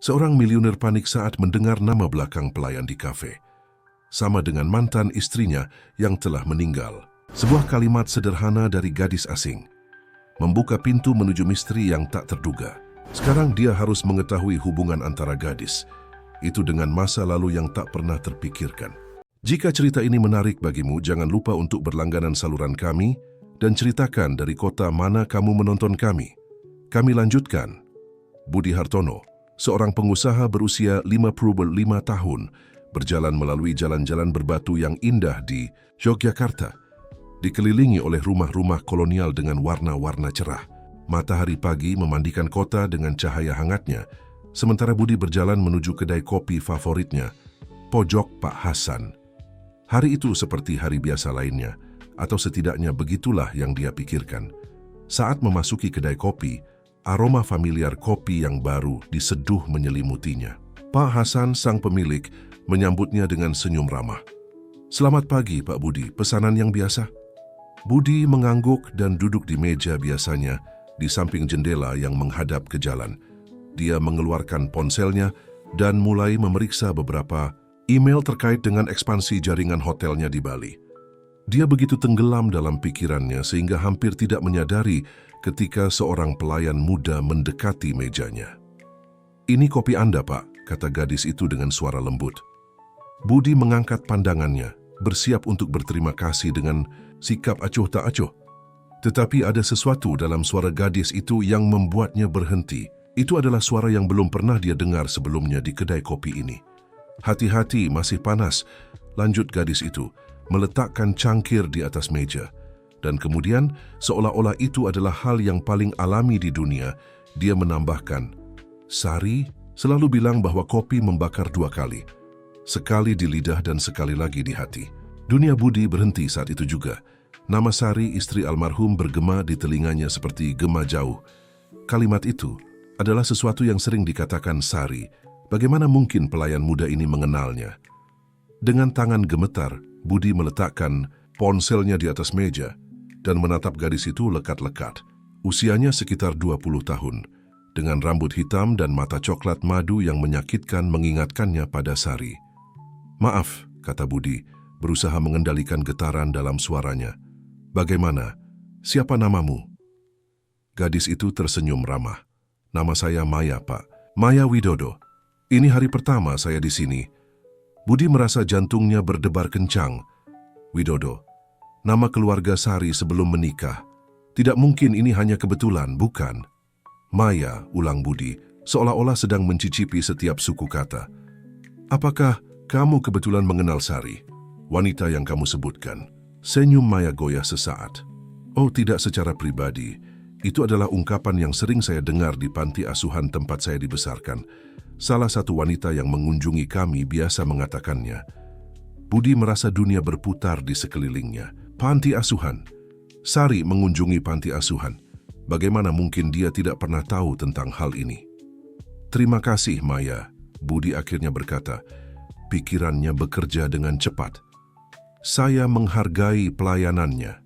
Seorang miliuner panik saat mendengar nama belakang pelayan di kafe. Sama dengan mantan istrinya yang telah meninggal. Sebuah kalimat sederhana dari gadis asing membuka pintu menuju misteri yang tak terduga. Sekarang dia harus mengetahui hubungan antara gadis itu dengan masa lalu yang tak pernah terpikirkan. Jika cerita ini menarik bagimu, jangan lupa untuk berlangganan saluran kami dan ceritakan dari kota mana kamu menonton kami. Kami lanjutkan. Budi Hartono, seorang pengusaha berusia 55 tahun, berjalan melalui jalan-jalan berbatu yang indah di Yogyakarta, dikelilingi oleh rumah-rumah kolonial dengan warna-warna cerah. Matahari pagi memandikan kota dengan cahaya hangatnya, sementara Budi berjalan menuju kedai kopi favoritnya, Pojok Pak Hasan. Hari itu seperti hari biasa lainnya, atau setidaknya begitulah yang dia pikirkan. Saat memasuki kedai kopi, aroma familiar kopi yang baru diseduh menyelimutinya. Pak Hasan, sang pemilik, menyambutnya dengan senyum ramah. "Selamat pagi, Pak Budi, pesanan yang biasa?" Budi mengangguk dan duduk di meja biasanya di samping jendela yang menghadap ke jalan. Dia mengeluarkan ponselnya dan mulai memeriksa beberapa email terkait dengan ekspansi jaringan hotelnya di Bali. Dia begitu tenggelam dalam pikirannya sehingga hampir tidak menyadari ketika seorang pelayan muda mendekati mejanya. "Ini kopi Anda, Pak," kata gadis itu dengan suara lembut. Budi mengangkat pandangannya, bersiap untuk berterima kasih dengan sikap acuh tak acuh. Tetapi ada sesuatu dalam suara gadis itu yang membuatnya berhenti. Itu adalah suara yang belum pernah dia dengar sebelumnya di kedai kopi ini. "Hati-hati, masih panas," lanjut gadis itu, meletakkan cangkir di atas meja. Dan kemudian, seolah-olah itu adalah hal yang paling alami di dunia, dia menambahkan, "Sari selalu bilang bahwa kopi membakar 2 kali. Sekali di lidah dan sekali lagi di hati." Dunia Budi berhenti saat itu juga. Nama Sari, istri almarhum, bergema di telinganya seperti gema jauh. Kalimat itu adalah sesuatu yang sering dikatakan Sari. Bagaimana mungkin pelayan muda ini mengenalnya? Dengan tangan gemetar, Budi meletakkan ponselnya di atas meja dan menatap gadis itu lekat-lekat. Usianya sekitar 20 tahun, dengan rambut hitam dan mata coklat madu yang menyakitkan mengingatkannya pada Sari. "Maaf," kata Budi, berusaha mengendalikan getaran dalam suaranya. "Bagaimana? Siapa namamu?" Gadis itu tersenyum ramah. "Nama saya Maya, Pak. Maya Widodo. Ini hari pertama saya di sini." Budi merasa jantungnya berdebar kencang. "Widodo, nama keluarga Sari sebelum menikah. Tidak mungkin ini hanya kebetulan, bukan?" "Maya," ulang Budi, seolah-olah sedang mencicipi setiap suku kata. "Apakah kamu kebetulan mengenal Sari, wanita yang kamu sebutkan?" Senyum Maya goyah sesaat. "Oh, tidak secara pribadi. Itu adalah ungkapan yang sering saya dengar di panti asuhan tempat saya dibesarkan. Salah satu wanita yang mengunjungi kami biasa mengatakannya." Budi merasa dunia berputar di sekelilingnya. Panti asuhan. Sari mengunjungi panti asuhan. Bagaimana mungkin dia tidak pernah tahu tentang hal ini? "Terima kasih, Maya," Budi akhirnya berkata. Pikirannya bekerja dengan cepat. "Saya menghargai pelayanannya."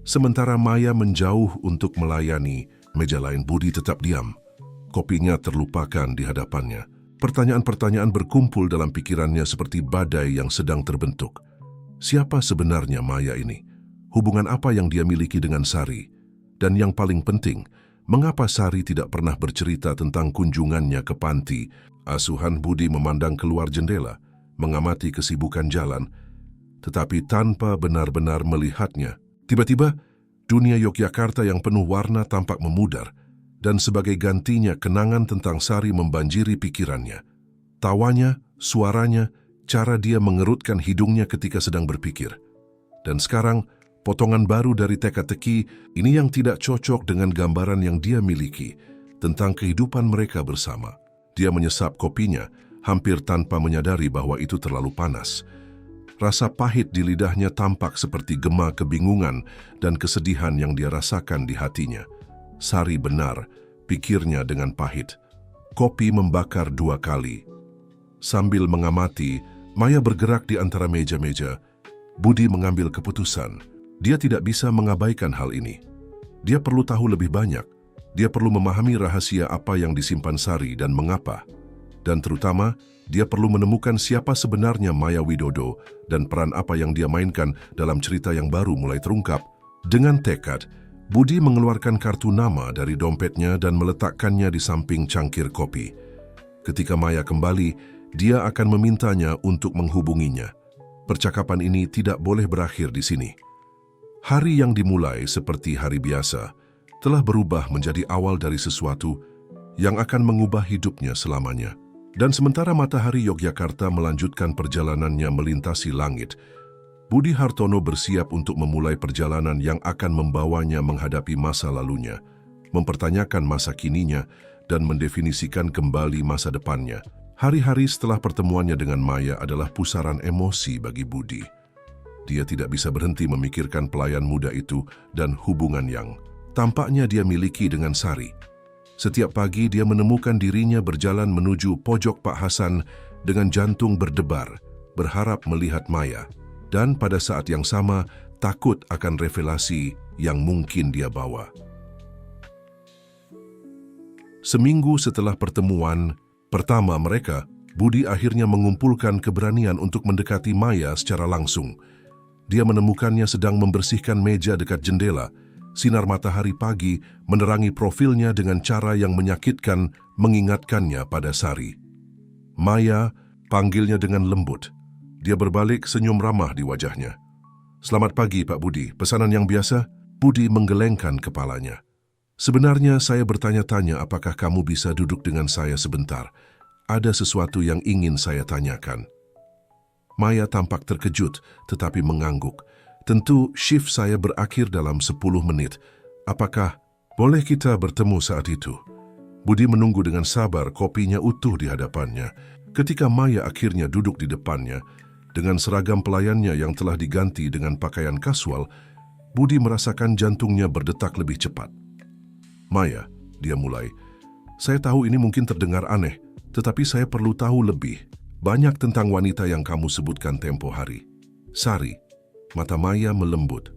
Sementara Maya menjauh untuk melayani meja lain, Budi tetap diam. Kopinya terlupakan di hadapannya. Pertanyaan-pertanyaan berkumpul dalam pikirannya seperti badai yang sedang terbentuk. Siapa sebenarnya Maya ini? Hubungan apa yang dia miliki dengan Sari? Dan yang paling penting, mengapa Sari tidak pernah bercerita tentang kunjungannya ke panti asuhan? Budi memandang keluar jendela, mengamati kesibukan jalan, tetapi tanpa benar-benar melihatnya. Tiba-tiba, dunia Yogyakarta yang penuh warna tampak memudar, dan sebagai gantinya kenangan tentang Sari membanjiri pikirannya. Tawanya, suaranya, cara dia mengerutkan hidungnya ketika sedang berpikir. Dan sekarang, potongan baru dari teka-teki ini yang tidak cocok dengan gambaran yang dia miliki tentang kehidupan mereka bersama. Dia menyesap kopinya, hampir tanpa menyadari bahwa itu terlalu panas. Rasa pahit di lidahnya tampak seperti gema kebingungan dan kesedihan yang dia rasakan di hatinya. Sari benar, pikirnya dengan pahit. Kopi membakar 2 kali. Sambil mengamati, Maya bergerak di antara meja-meja. Budi mengambil keputusan. Dia tidak bisa mengabaikan hal ini. Dia perlu tahu lebih banyak. Dia perlu memahami rahasia apa yang disimpan Sari dan mengapa. Dan terutama, dia perlu menemukan siapa sebenarnya Maya Widodo dan peran apa yang dia mainkan dalam cerita yang baru mulai terungkap. Dengan tekad, Budi mengeluarkan kartu nama dari dompetnya dan meletakkannya di samping cangkir kopi. Ketika Maya kembali, dia akan memintanya untuk menghubunginya. Percakapan ini tidak boleh berakhir di sini. Hari yang dimulai seperti hari biasa telah berubah menjadi awal dari sesuatu yang akan mengubah hidupnya selamanya. Dan sementara matahari Yogyakarta melanjutkan perjalanannya melintasi langit, Budi Hartono bersiap untuk memulai perjalanan yang akan membawanya menghadapi masa lalunya, mempertanyakan masa kininya, dan mendefinisikan kembali masa depannya. Hari-hari setelah pertemuannya dengan Maya adalah pusaran emosi bagi Budi. Dia tidak bisa berhenti memikirkan pelayan muda itu dan hubungan yang tampaknya dia miliki dengan Sari. Setiap pagi dia menemukan dirinya berjalan menuju pojok Pak Hasan dengan jantung berdebar, berharap melihat Maya, dan pada saat yang sama takut akan revelasi yang mungkin dia bawa. Seminggu setelah pertemuan pertama mereka, Budi akhirnya mengumpulkan keberanian untuk mendekati Maya secara langsung. Dia menemukannya sedang membersihkan meja dekat jendela. Sinar matahari pagi menerangi profilnya dengan cara yang menyakitkan, mengingatkannya pada Sari. Maya panggilnya dengan lembut. Dia berbalik senyum ramah di wajahnya. "Selamat pagi, Pak Budi. Pesanan yang biasa?" Budi menggelengkan kepalanya. "Sebenarnya saya bertanya-tanya apakah kamu bisa duduk dengan saya sebentar. Ada sesuatu yang ingin saya tanyakan." Maya tampak terkejut tetapi mengangguk. "Tentu shift saya berakhir dalam 10 menit. Apakah boleh kita bertemu saat itu?" Budi menunggu dengan sabar, kopinya utuh di hadapannya. Ketika Maya akhirnya duduk di depannya, dengan seragam pelayannya yang telah diganti dengan pakaian kasual, Budi merasakan jantungnya berdetak lebih cepat. "Maya," dia mulai, "saya tahu ini mungkin terdengar aneh, tetapi saya perlu tahu lebih banyak tentang wanita yang kamu sebutkan tempo hari." "Sari." Mata Maya melembut.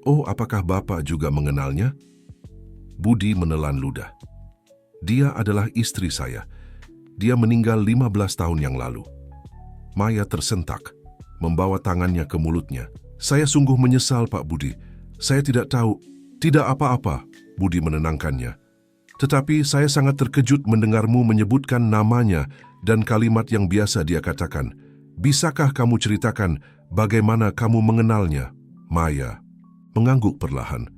"Oh, apakah Bapak juga mengenalnya?" Budi menelan ludah. "Dia adalah istri saya. Dia meninggal 15 tahun yang lalu." Maya tersentak, membawa tangannya ke mulutnya. "Saya sungguh menyesal, Pak Budi. Saya tidak tahu." "Tidak apa-apa," Budi menenangkannya. "Tetapi saya sangat terkejut mendengarmu menyebutkan namanya dan kalimat yang biasa dia katakan. Bisakah kamu ceritakan bagaimana kamu mengenalnya?" Maya mengangguk perlahan.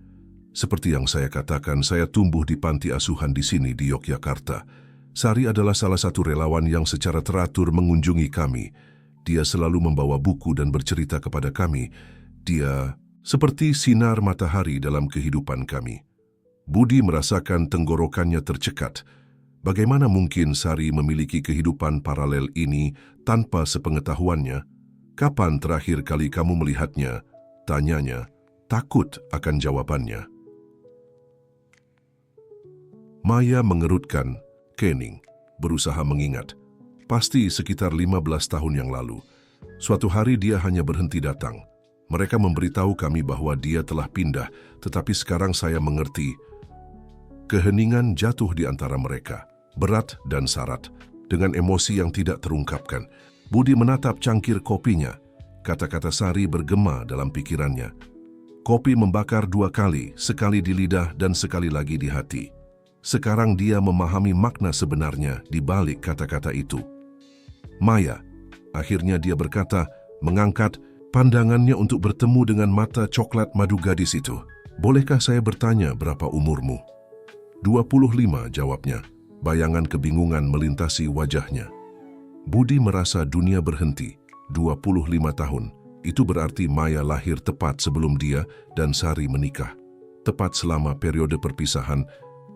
"Seperti yang saya katakan, saya tumbuh di panti asuhan di sini di Yogyakarta. Sari adalah salah satu relawan yang secara teratur mengunjungi kami. Dia selalu membawa buku dan bercerita kepada kami. Dia seperti sinar matahari dalam kehidupan kami." Budi merasakan tenggorokannya tercekat. Bagaimana mungkin Sari memiliki kehidupan paralel ini tanpa sepengetahuannya? "Kapan terakhir kali kamu melihatnya?" tanyanya, takut akan jawabannya. Maya mengerutkan kening, berusaha mengingat. Pasti sekitar 15 tahun yang lalu. Suatu hari dia hanya berhenti datang. Mereka memberitahu kami bahwa dia telah pindah, tetapi sekarang saya mengerti. Keheningan jatuh di antara mereka, berat dan sarat, dengan emosi yang tidak terungkapkan. Budi menatap cangkir kopinya. Kata-kata Sari bergema dalam pikirannya. Kopi membakar 2 kali, sekali di lidah dan sekali lagi di hati. Sekarang dia memahami makna sebenarnya di balik kata-kata itu. "Maya," akhirnya dia berkata, mengangkat pandangannya untuk bertemu dengan mata coklat madu gadis itu. "Bolehkah saya bertanya berapa umurmu?" 25, jawabnya. Bayangan kebingungan melintasi wajahnya. Budi merasa dunia berhenti. 25 tahun. Itu berarti Maya lahir tepat sebelum dia dan Sari menikah. Tepat selama periode perpisahan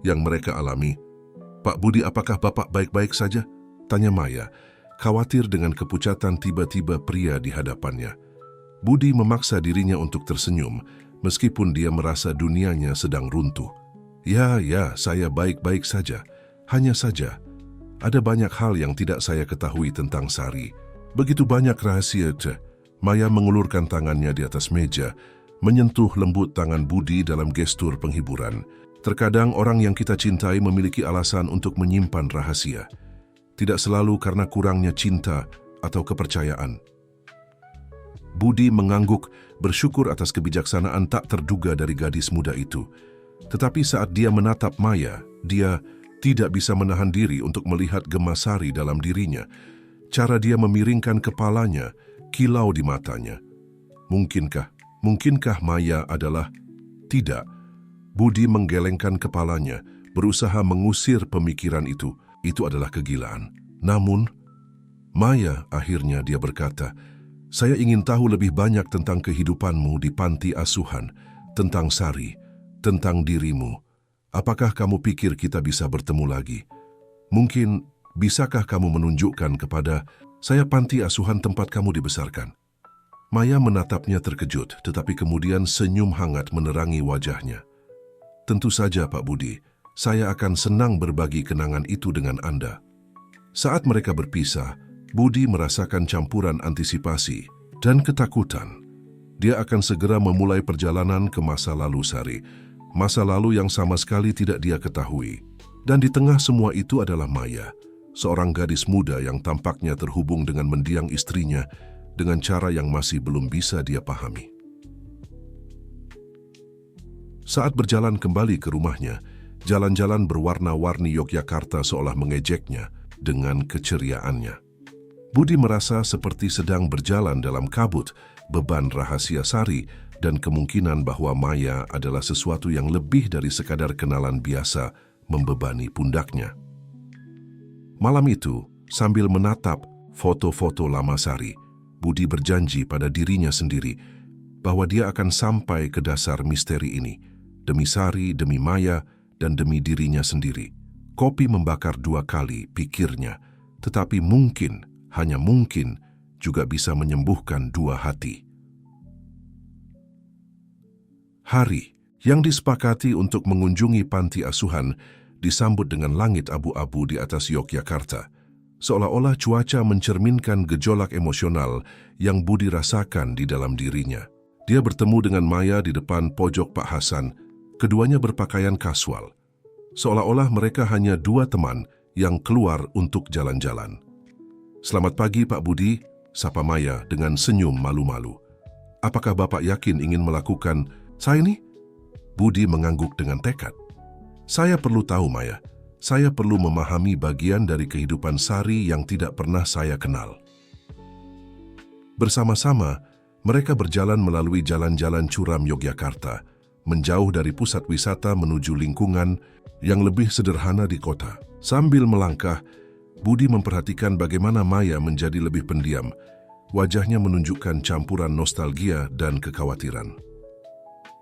yang mereka alami. "Pak Budi, apakah Bapak baik-baik saja?" tanya Maya, khawatir dengan kepucatan tiba-tiba pria di hadapannya. Budi memaksa dirinya untuk tersenyum, meskipun dia merasa dunianya sedang runtuh. Ya, saya baik-baik saja. Hanya saja, ada banyak hal yang tidak saya ketahui tentang Sari. Begitu banyak rahasia." Maya mengulurkan tangannya di atas meja, menyentuh lembut tangan Budi dalam gestur penghiburan. "Terkadang orang yang kita cintai memiliki alasan untuk menyimpan rahasia. tidak selalu karena kurangnya cinta atau kepercayaan. Budi mengangguk, bersyukur atas kebijaksanaan tak terduga dari gadis muda itu. Tetapi saat dia menatap Maya, dia tidak bisa menahan diri untuk melihat gemas Sari dalam dirinya. Cara dia memiringkan kepalanya, kilau di matanya. Mungkinkah Maya adalah... Tidak. Budi menggelengkan kepalanya, berusaha mengusir pemikiran itu. Itu adalah kegilaan. Namun, Maya, akhirnya dia berkata, "Saya ingin tahu lebih banyak tentang kehidupanmu di panti asuhan, tentang Sari, tentang dirimu. Apakah kamu pikir kita bisa bertemu lagi? Mungkin, bisakah kamu menunjukkan kepada saya panti asuhan tempat kamu dibesarkan?" Maya menatapnya terkejut, tetapi kemudian senyum hangat menerangi wajahnya. "Tentu saja, Pak Budi, saya akan senang berbagi kenangan itu dengan Anda." Saat mereka berpisah, Budi merasakan campuran antisipasi dan ketakutan. Dia akan segera memulai perjalanan ke masa lalu Sari, masa lalu yang sama sekali tidak dia ketahui. Dan di tengah semua itu adalah Maya, seorang gadis muda yang tampaknya terhubung dengan mendiang istrinya dengan cara yang masih belum bisa dia pahami. Saat berjalan kembali ke rumahnya, jalan-jalan berwarna-warni Yogyakarta seolah mengejeknya dengan keceriaannya. Budi merasa seperti sedang berjalan dalam kabut, beban rahasia Sari, dan kemungkinan bahwa Maya adalah sesuatu yang lebih dari sekadar kenalan biasa membebani pundaknya. Malam itu, sambil menatap foto-foto lama Sari, Budi berjanji pada dirinya sendiri bahwa dia akan sampai ke dasar misteri ini, demi Sari, demi Maya, dan demi dirinya sendiri. Kopi membakar 2 kali, pikirnya, tetapi mungkin, hanya mungkin, juga bisa menyembuhkan 2 hati. Hari yang disepakati untuk mengunjungi panti asuhan disambut dengan langit abu-abu di atas Yogyakarta, seolah-olah cuaca mencerminkan gejolak emosional yang Budi rasakan di dalam dirinya. Dia bertemu dengan Maya di depan pojok Pak Hasan, keduanya berpakaian kasual, seolah-olah mereka hanya 2 teman yang keluar untuk jalan-jalan. "Selamat pagi, Pak Budi," sapa Maya dengan senyum malu-malu. "Apakah Bapak yakin ingin melakukan saya ini?" Budi mengangguk dengan tekad. "Saya perlu tahu, Maya. Saya perlu memahami bagian dari kehidupan Sari yang tidak pernah saya kenal." Bersama-sama, mereka berjalan melalui jalan-jalan curam Yogyakarta, menjauh dari pusat wisata menuju lingkungan yang lebih sederhana di kota. Sambil melangkah, Budi memperhatikan bagaimana Maya menjadi lebih pendiam. Wajahnya menunjukkan campuran nostalgia dan kekhawatiran.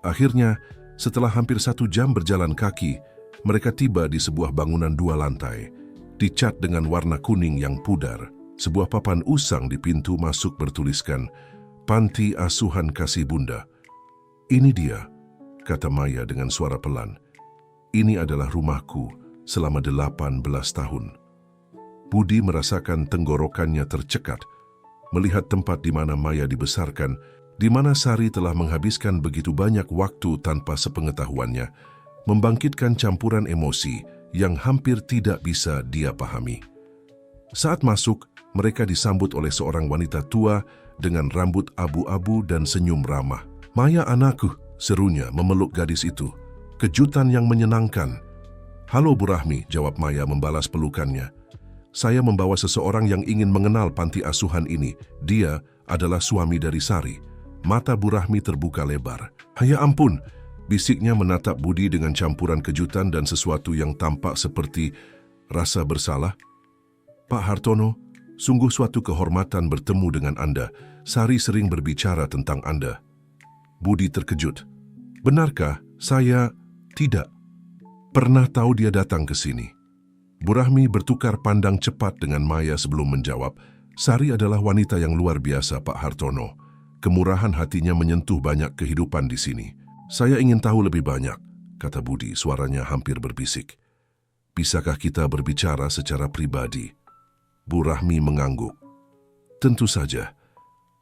Akhirnya, setelah hampir 1 jam berjalan kaki, mereka tiba di sebuah bangunan 2 lantai, dicat dengan warna kuning yang pudar. Sebuah papan usang di pintu masuk bertuliskan, "Panti Asuhan Kasih Bunda." "Ini dia," kata Maya dengan suara pelan. "Ini adalah rumahku selama 18 tahun. Budi merasakan tenggorokannya tercekat, melihat tempat di mana Maya dibesarkan, di mana Sari telah menghabiskan begitu banyak waktu tanpa sepengetahuannya, membangkitkan campuran emosi yang hampir tidak bisa dia pahami. Saat masuk, mereka disambut oleh seorang wanita tua dengan rambut abu-abu dan senyum ramah. "Maya, anakku," serunya memeluk gadis itu. "Kejutan yang menyenangkan." "Halo Bu Rahmi," jawab Maya membalas pelukannya. "Saya membawa seseorang yang ingin mengenal panti asuhan ini. Dia adalah suami dari Sari." Mata Bu Rahmi terbuka lebar. "Ya ampun," bisiknya menatap Budi dengan campuran kejutan dan sesuatu yang tampak seperti rasa bersalah. "Pak Hartono, sungguh suatu kehormatan bertemu dengan Anda. Sari sering berbicara tentang Anda." Budi terkejut. "Benarkah saya tidak pernah tahu dia datang ke sini?" Bu Rahmi bertukar pandang cepat dengan Maya sebelum menjawab, "Sari adalah wanita yang luar biasa, Pak Hartono. Kemurahan hatinya menyentuh banyak kehidupan di sini." "Saya ingin tahu lebih banyak," kata Budi, suaranya hampir berbisik. "Bisakah kita berbicara secara pribadi?" Bu Rahmi mengangguk. "Tentu saja.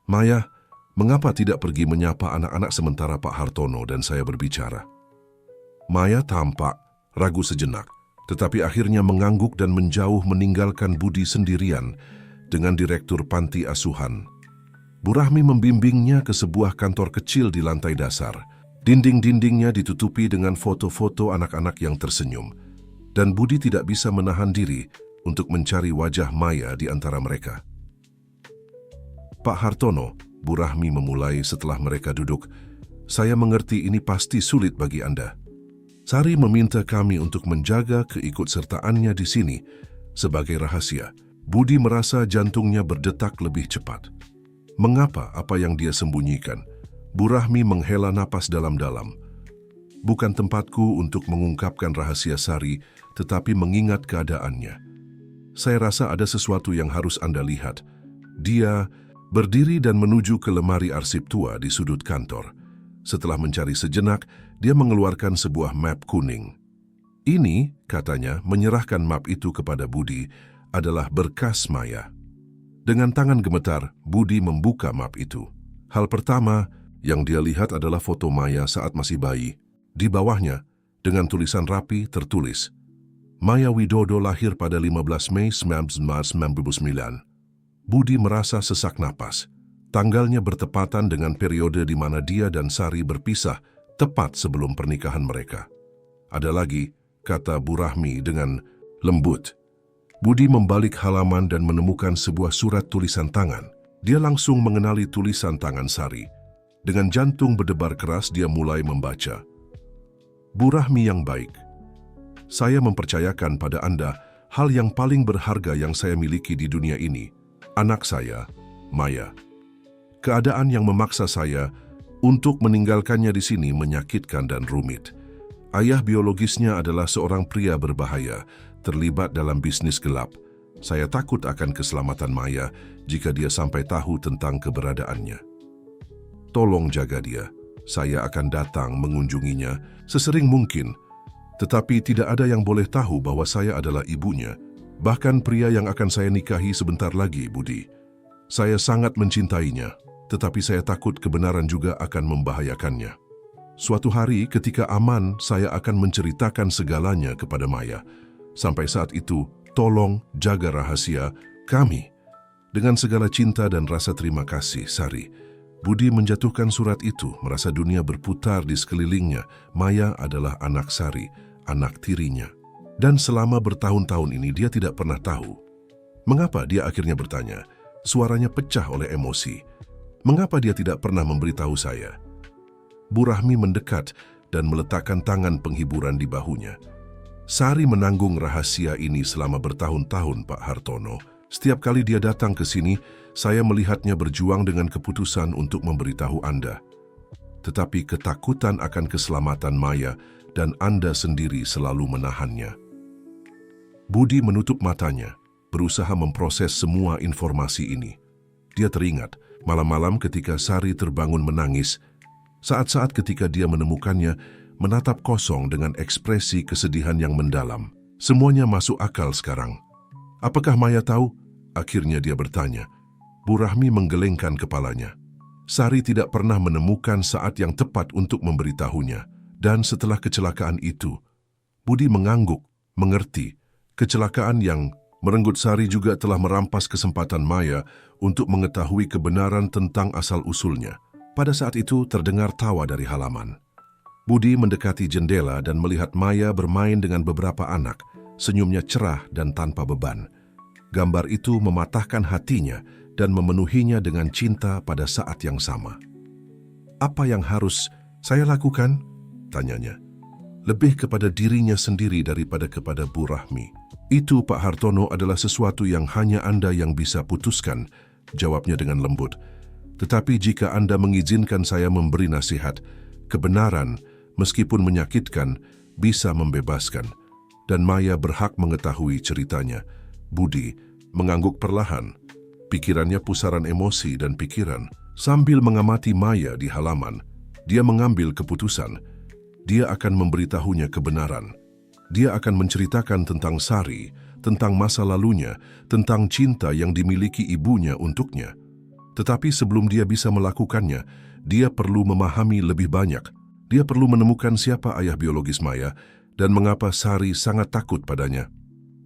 Maya, mengapa tidak pergi menyapa anak-anak sementara Pak Hartono dan saya berbicara?" Maya tampak ragu sejenak, tetapi akhirnya mengangguk dan menjauh meninggalkan Budi sendirian dengan direktur panti asuhan. Bu Rahmi membimbingnya ke sebuah kantor kecil di lantai dasar. Dinding-dindingnya ditutupi dengan foto-foto anak-anak yang tersenyum, dan Budi tidak bisa menahan diri untuk mencari wajah Maya di antara mereka. Pak Hartono, Bu Rahmi memulai setelah mereka duduk, "Saya mengerti ini pasti sulit bagi Anda. Sari meminta kami untuk menjaga keikutsertaannya di sini sebagai rahasia." Budi merasa jantungnya berdetak lebih cepat. Mengapa apa yang dia sembunyikan? Bu Rahmi menghela napas dalam-dalam. "Bukan tempatku untuk mengungkapkan rahasia Sari, tetapi mengingat keadaannya. Saya rasa ada sesuatu yang harus Anda lihat." Dia berdiri dan menuju ke lemari arsip tua di sudut kantor. Setelah mencari sejenak, dia mengeluarkan sebuah map kuning. "Ini," katanya, menyerahkan map itu kepada Budi, "adalah berkas Maya." Dengan tangan gemetar, Budi membuka map itu. Hal pertama yang dia lihat adalah foto Maya saat masih bayi. Di bawahnya, dengan tulisan rapi tertulis, "Maya Widodo lahir pada 15 Mei 1999. Budi merasa sesak napas. Tanggalnya bertepatan dengan periode di mana dia dan Sari berpisah, tepat sebelum pernikahan mereka. "Ada lagi," kata Bu Rahmi dengan lembut. Budi membalik halaman dan menemukan sebuah surat tulisan tangan. Dia langsung mengenali tulisan tangan Sari. Dengan jantung berdebar keras, dia mulai membaca. "Bu Rahmi yang baik, saya mempercayakan pada Anda hal yang paling berharga yang saya miliki di dunia ini, anak saya, Maya. Keadaan yang memaksa saya untuk meninggalkannya di sini menyakitkan dan rumit. Ayah biologisnya adalah seorang pria berbahaya, terlibat dalam bisnis gelap. Saya takut akan keselamatan Maya jika dia sampai tahu tentang keberadaannya. Tolong jaga dia. Saya akan datang mengunjunginya sesering mungkin, tetapi tidak ada yang boleh tahu bahwa saya adalah ibunya, bahkan pria yang akan saya nikahi sebentar lagi, Budi. Saya sangat mencintainya, tetapi saya takut kebenaran juga akan membahayakannya. Suatu hari ketika aman, saya akan menceritakan segalanya kepada Maya. Sampai saat itu, tolong jaga rahasia kami. Dengan segala cinta dan rasa terima kasih, Sari." Budi menjatuhkan surat itu, merasa dunia berputar di sekelilingnya. Maya adalah anak Sari, anak tirinya. Dan selama bertahun-tahun ini dia tidak pernah tahu. Mengapa, dia akhirnya bertanya. Suaranya pecah oleh emosi. "Mengapa dia tidak pernah memberitahu saya?" Bu Rahmi mendekat dan meletakkan tangan penghiburan di bahunya. "Sari menanggung rahasia ini selama bertahun-tahun, Pak Hartono. Setiap kali dia datang ke sini, saya melihatnya berjuang dengan keputusan untuk memberitahu Anda. Tetapi ketakutan akan keselamatan Maya dan Anda sendiri selalu menahannya." Budi menutup matanya, berusaha memproses semua informasi ini. Dia teringat malam-malam ketika Sari terbangun menangis, saat-saat ketika dia menemukannya menatap kosong dengan ekspresi kesedihan yang mendalam. Semuanya masuk akal sekarang. "Apakah Maya tahu?" akhirnya dia bertanya. Bu Rahmi menggelengkan kepalanya. Sari tidak pernah menemukan saat yang tepat untuk memberitahunya. Dan setelah kecelakaan itu, Budi mengangguk, mengerti. Kecelakaan yang merenggut Sari juga telah merampas kesempatan Maya untuk mengetahui kebenaran tentang asal-usulnya. Pada saat itu terdengar tawa dari halaman. Budi mendekati jendela dan melihat Maya bermain dengan beberapa anak, senyumnya cerah dan tanpa beban. Gambar itu mematahkan hatinya dan memenuhinya dengan cinta pada saat yang sama. "Apa yang harus saya lakukan?" tanyanya. Lebih kepada dirinya sendiri daripada kepada Bu Rahmi. "Itu, Pak Hartono, adalah sesuatu yang hanya Anda yang bisa putuskan," jawabnya dengan lembut. "Tetapi jika Anda mengizinkan saya memberi nasihat, kebenaran, meskipun menyakitkan, bisa membebaskan. Dan Maya berhak mengetahui ceritanya." Budi mengangguk perlahan. Pikirannya pusaran emosi dan pikiran. Sambil mengamati Maya di halaman, dia mengambil keputusan. Dia akan memberitahunya kebenaran. Dia akan menceritakan tentang Sari, tentang masa lalunya, tentang cinta yang dimiliki ibunya untuknya. Tetapi sebelum dia bisa melakukannya, dia perlu memahami lebih banyak. Dia perlu menemukan siapa ayah biologis Maya dan mengapa Sari sangat takut padanya.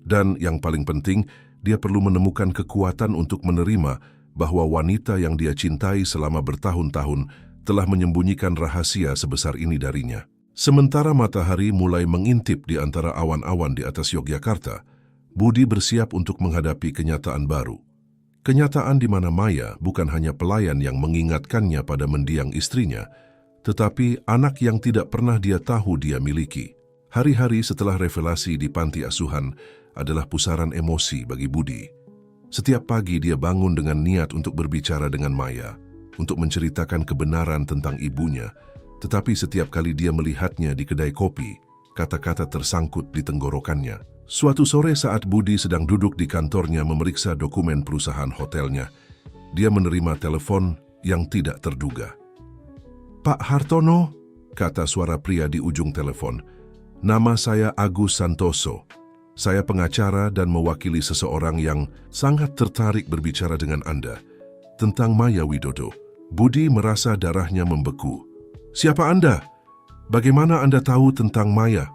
Dan yang paling penting, dia perlu menemukan kekuatan untuk menerima bahwa wanita yang dia cintai selama bertahun-tahun telah menyembunyikan rahasia sebesar ini darinya. Sementara matahari mulai mengintip di antara awan-awan di atas Yogyakarta, Budi bersiap untuk menghadapi kenyataan baru. Kenyataan di mana Maya bukan hanya pelayan yang mengingatkannya pada mendiang istrinya, tetapi anak yang tidak pernah dia tahu dia miliki. Hari-hari setelah revelasi di panti asuhan adalah pusaran emosi bagi Budi. Setiap pagi dia bangun dengan niat untuk berbicara dengan Maya, untuk menceritakan kebenaran tentang ibunya, tetapi setiap kali dia melihatnya di kedai kopi, kata-kata tersangkut di tenggorokannya. Suatu sore saat Budi sedang duduk di kantornya memeriksa dokumen perusahaan hotelnya, dia menerima telepon yang tidak terduga. "Pak Hartono," kata suara pria di ujung telepon. "Nama saya Agus Santoso. Saya pengacara dan mewakili seseorang yang sangat tertarik berbicara dengan Anda tentang Maya Widodo." Budi merasa darahnya membeku. "Siapa Anda? Bagaimana Anda tahu tentang Maya?"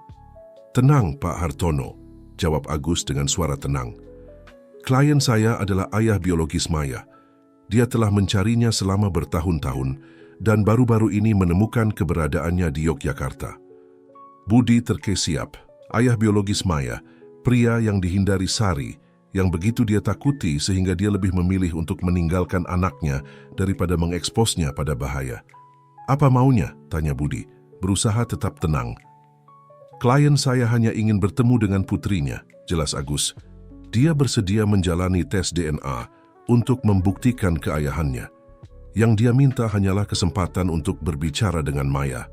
"Tenang, Pak Hartono," jawab Agus dengan suara tenang. "Klien saya adalah ayah biologis Maya. Dia telah mencarinya selama bertahun-tahun dan baru-baru ini menemukan keberadaannya di Yogyakarta." Budi terkesiap. Ayah biologis Maya, pria yang dihindari Sari, yang begitu dia takuti sehingga dia lebih memilih untuk meninggalkan anaknya daripada mengeksposnya pada bahaya. "Apa maunya?" tanya Budi, berusaha tetap tenang. "Klien saya hanya ingin bertemu dengan putrinya," jelas Agus. "Dia bersedia menjalani tes DNA untuk membuktikan keayahannya. Yang dia minta hanyalah kesempatan untuk berbicara dengan Maya."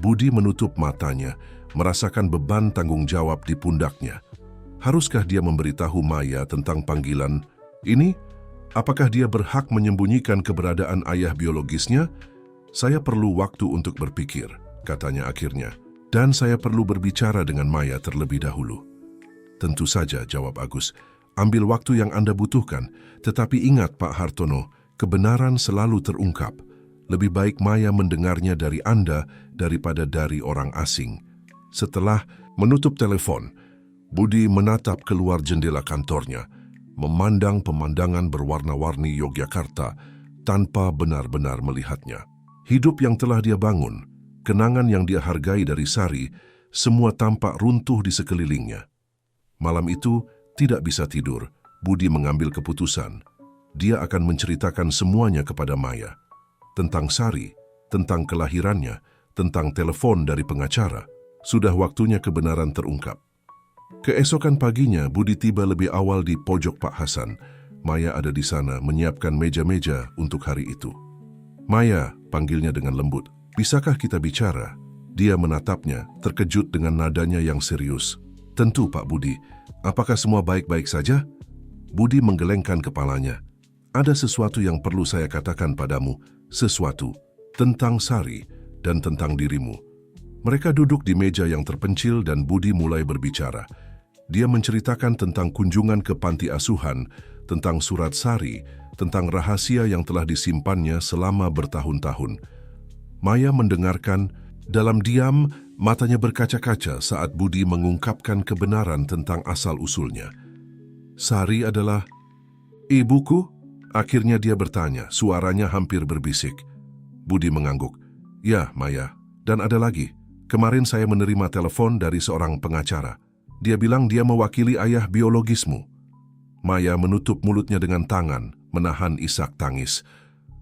Budi menutup matanya, merasakan beban tanggung jawab di pundaknya. Haruskah dia memberitahu Maya tentang panggilan ini? Apakah dia berhak menyembunyikan keberadaan ayah biologisnya? "Saya perlu waktu untuk berpikir," katanya akhirnya. "Dan saya perlu berbicara dengan Maya terlebih dahulu." "Tentu saja," jawab Agus. "Ambil waktu yang Anda butuhkan. Tetapi ingat, Pak Hartono, kebenaran selalu terungkap. Lebih baik Maya mendengarnya dari Anda daripada dari orang asing." Setelah menutup telepon, Budi menatap keluar jendela kantornya, memandang pemandangan berwarna-warni Yogyakarta tanpa benar-benar melihatnya. Hidup yang telah dia bangun, kenangan yang dia hargai dari Sari, semua tampak runtuh di sekelilingnya. Malam itu, tidak bisa tidur, Budi mengambil keputusan. Dia akan menceritakan semuanya kepada Maya. Tentang Sari, tentang kelahirannya, tentang telepon dari pengacara. Sudah waktunya kebenaran terungkap. Keesokan paginya, Budi tiba lebih awal di pojok Pak Hasan. Maya ada di sana menyiapkan meja-meja untuk hari itu. "Maya," panggilnya dengan lembut, "bisakah kita bicara?" Dia menatapnya, terkejut dengan nadanya yang serius. "Tentu, Pak Budi. Apakah semua baik-baik saja?" Budi menggelengkan kepalanya. "Ada sesuatu yang perlu saya katakan padamu, sesuatu tentang Sari dan tentang dirimu." Mereka duduk di meja yang terpencil dan Budi mulai berbicara. Dia menceritakan tentang kunjungan ke panti asuhan, tentang surat Sari, tentang rahasia yang telah disimpannya selama bertahun-tahun. Maya mendengarkan, dalam diam, matanya berkaca-kaca saat Budi mengungkapkan kebenaran tentang asal-usulnya. "Sari adalah ibuku?" Akhirnya dia bertanya, suaranya hampir berbisik. Budi mengangguk. "Ya, Maya, dan ada lagi. Kemarin saya menerima telepon dari seorang pengacara. Dia bilang dia mewakili ayah biologismu." Maya menutup mulutnya dengan tangan, menahan isak tangis.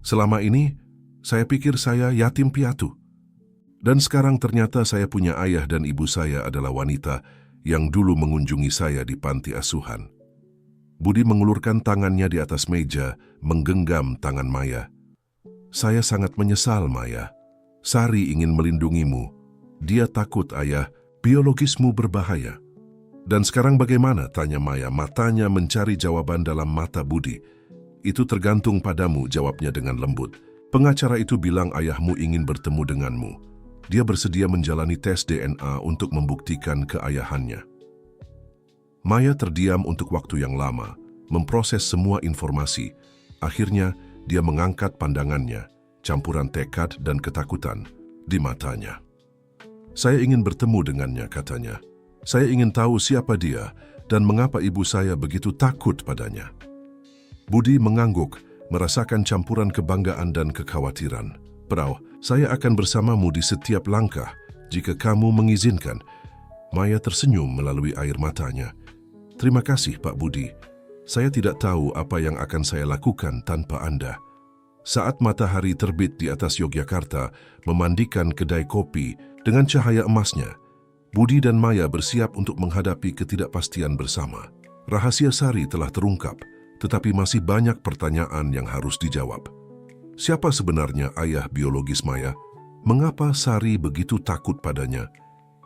"Selama ini, saya pikir saya yatim piatu. Dan sekarang ternyata saya punya ayah dan ibu saya adalah wanita yang dulu mengunjungi saya di panti asuhan." Budi mengulurkan tangannya di atas meja, menggenggam tangan Maya. "Saya sangat menyesal, Maya. Sari ingin melindungimu. Dia takut ayah biologismu berbahaya." "Dan sekarang bagaimana?" tanya Maya, matanya mencari jawaban dalam mata Budi. "Itu tergantung padamu," jawabnya dengan lembut. "Pengacara itu bilang ayahmu ingin bertemu denganmu. Dia bersedia menjalani tes DNA untuk membuktikan keayahannya." Maya terdiam untuk waktu yang lama, memproses semua informasi. Akhirnya, dia mengangkat pandangannya, campuran tekad dan ketakutan di matanya. Saya ingin bertemu dengannya, katanya. Saya ingin tahu siapa dia dan mengapa ibu saya begitu takut padanya. Budi mengangguk, merasakan campuran kebanggaan dan kekhawatiran. Prau, saya akan bersamamu di setiap langkah jika kamu mengizinkan. Maya tersenyum melalui air matanya. Terima kasih, Pak Budi. Saya tidak tahu apa yang akan saya lakukan tanpa Anda. Saat matahari terbit di atas Yogyakarta, memandikan kedai kopi dengan cahaya emasnya, Budi dan Maya bersiap untuk menghadapi ketidakpastian bersama. Rahasia Sari telah terungkap, tetapi masih banyak pertanyaan yang harus dijawab. Siapa sebenarnya ayah biologis Maya? Mengapa Sari begitu takut padanya?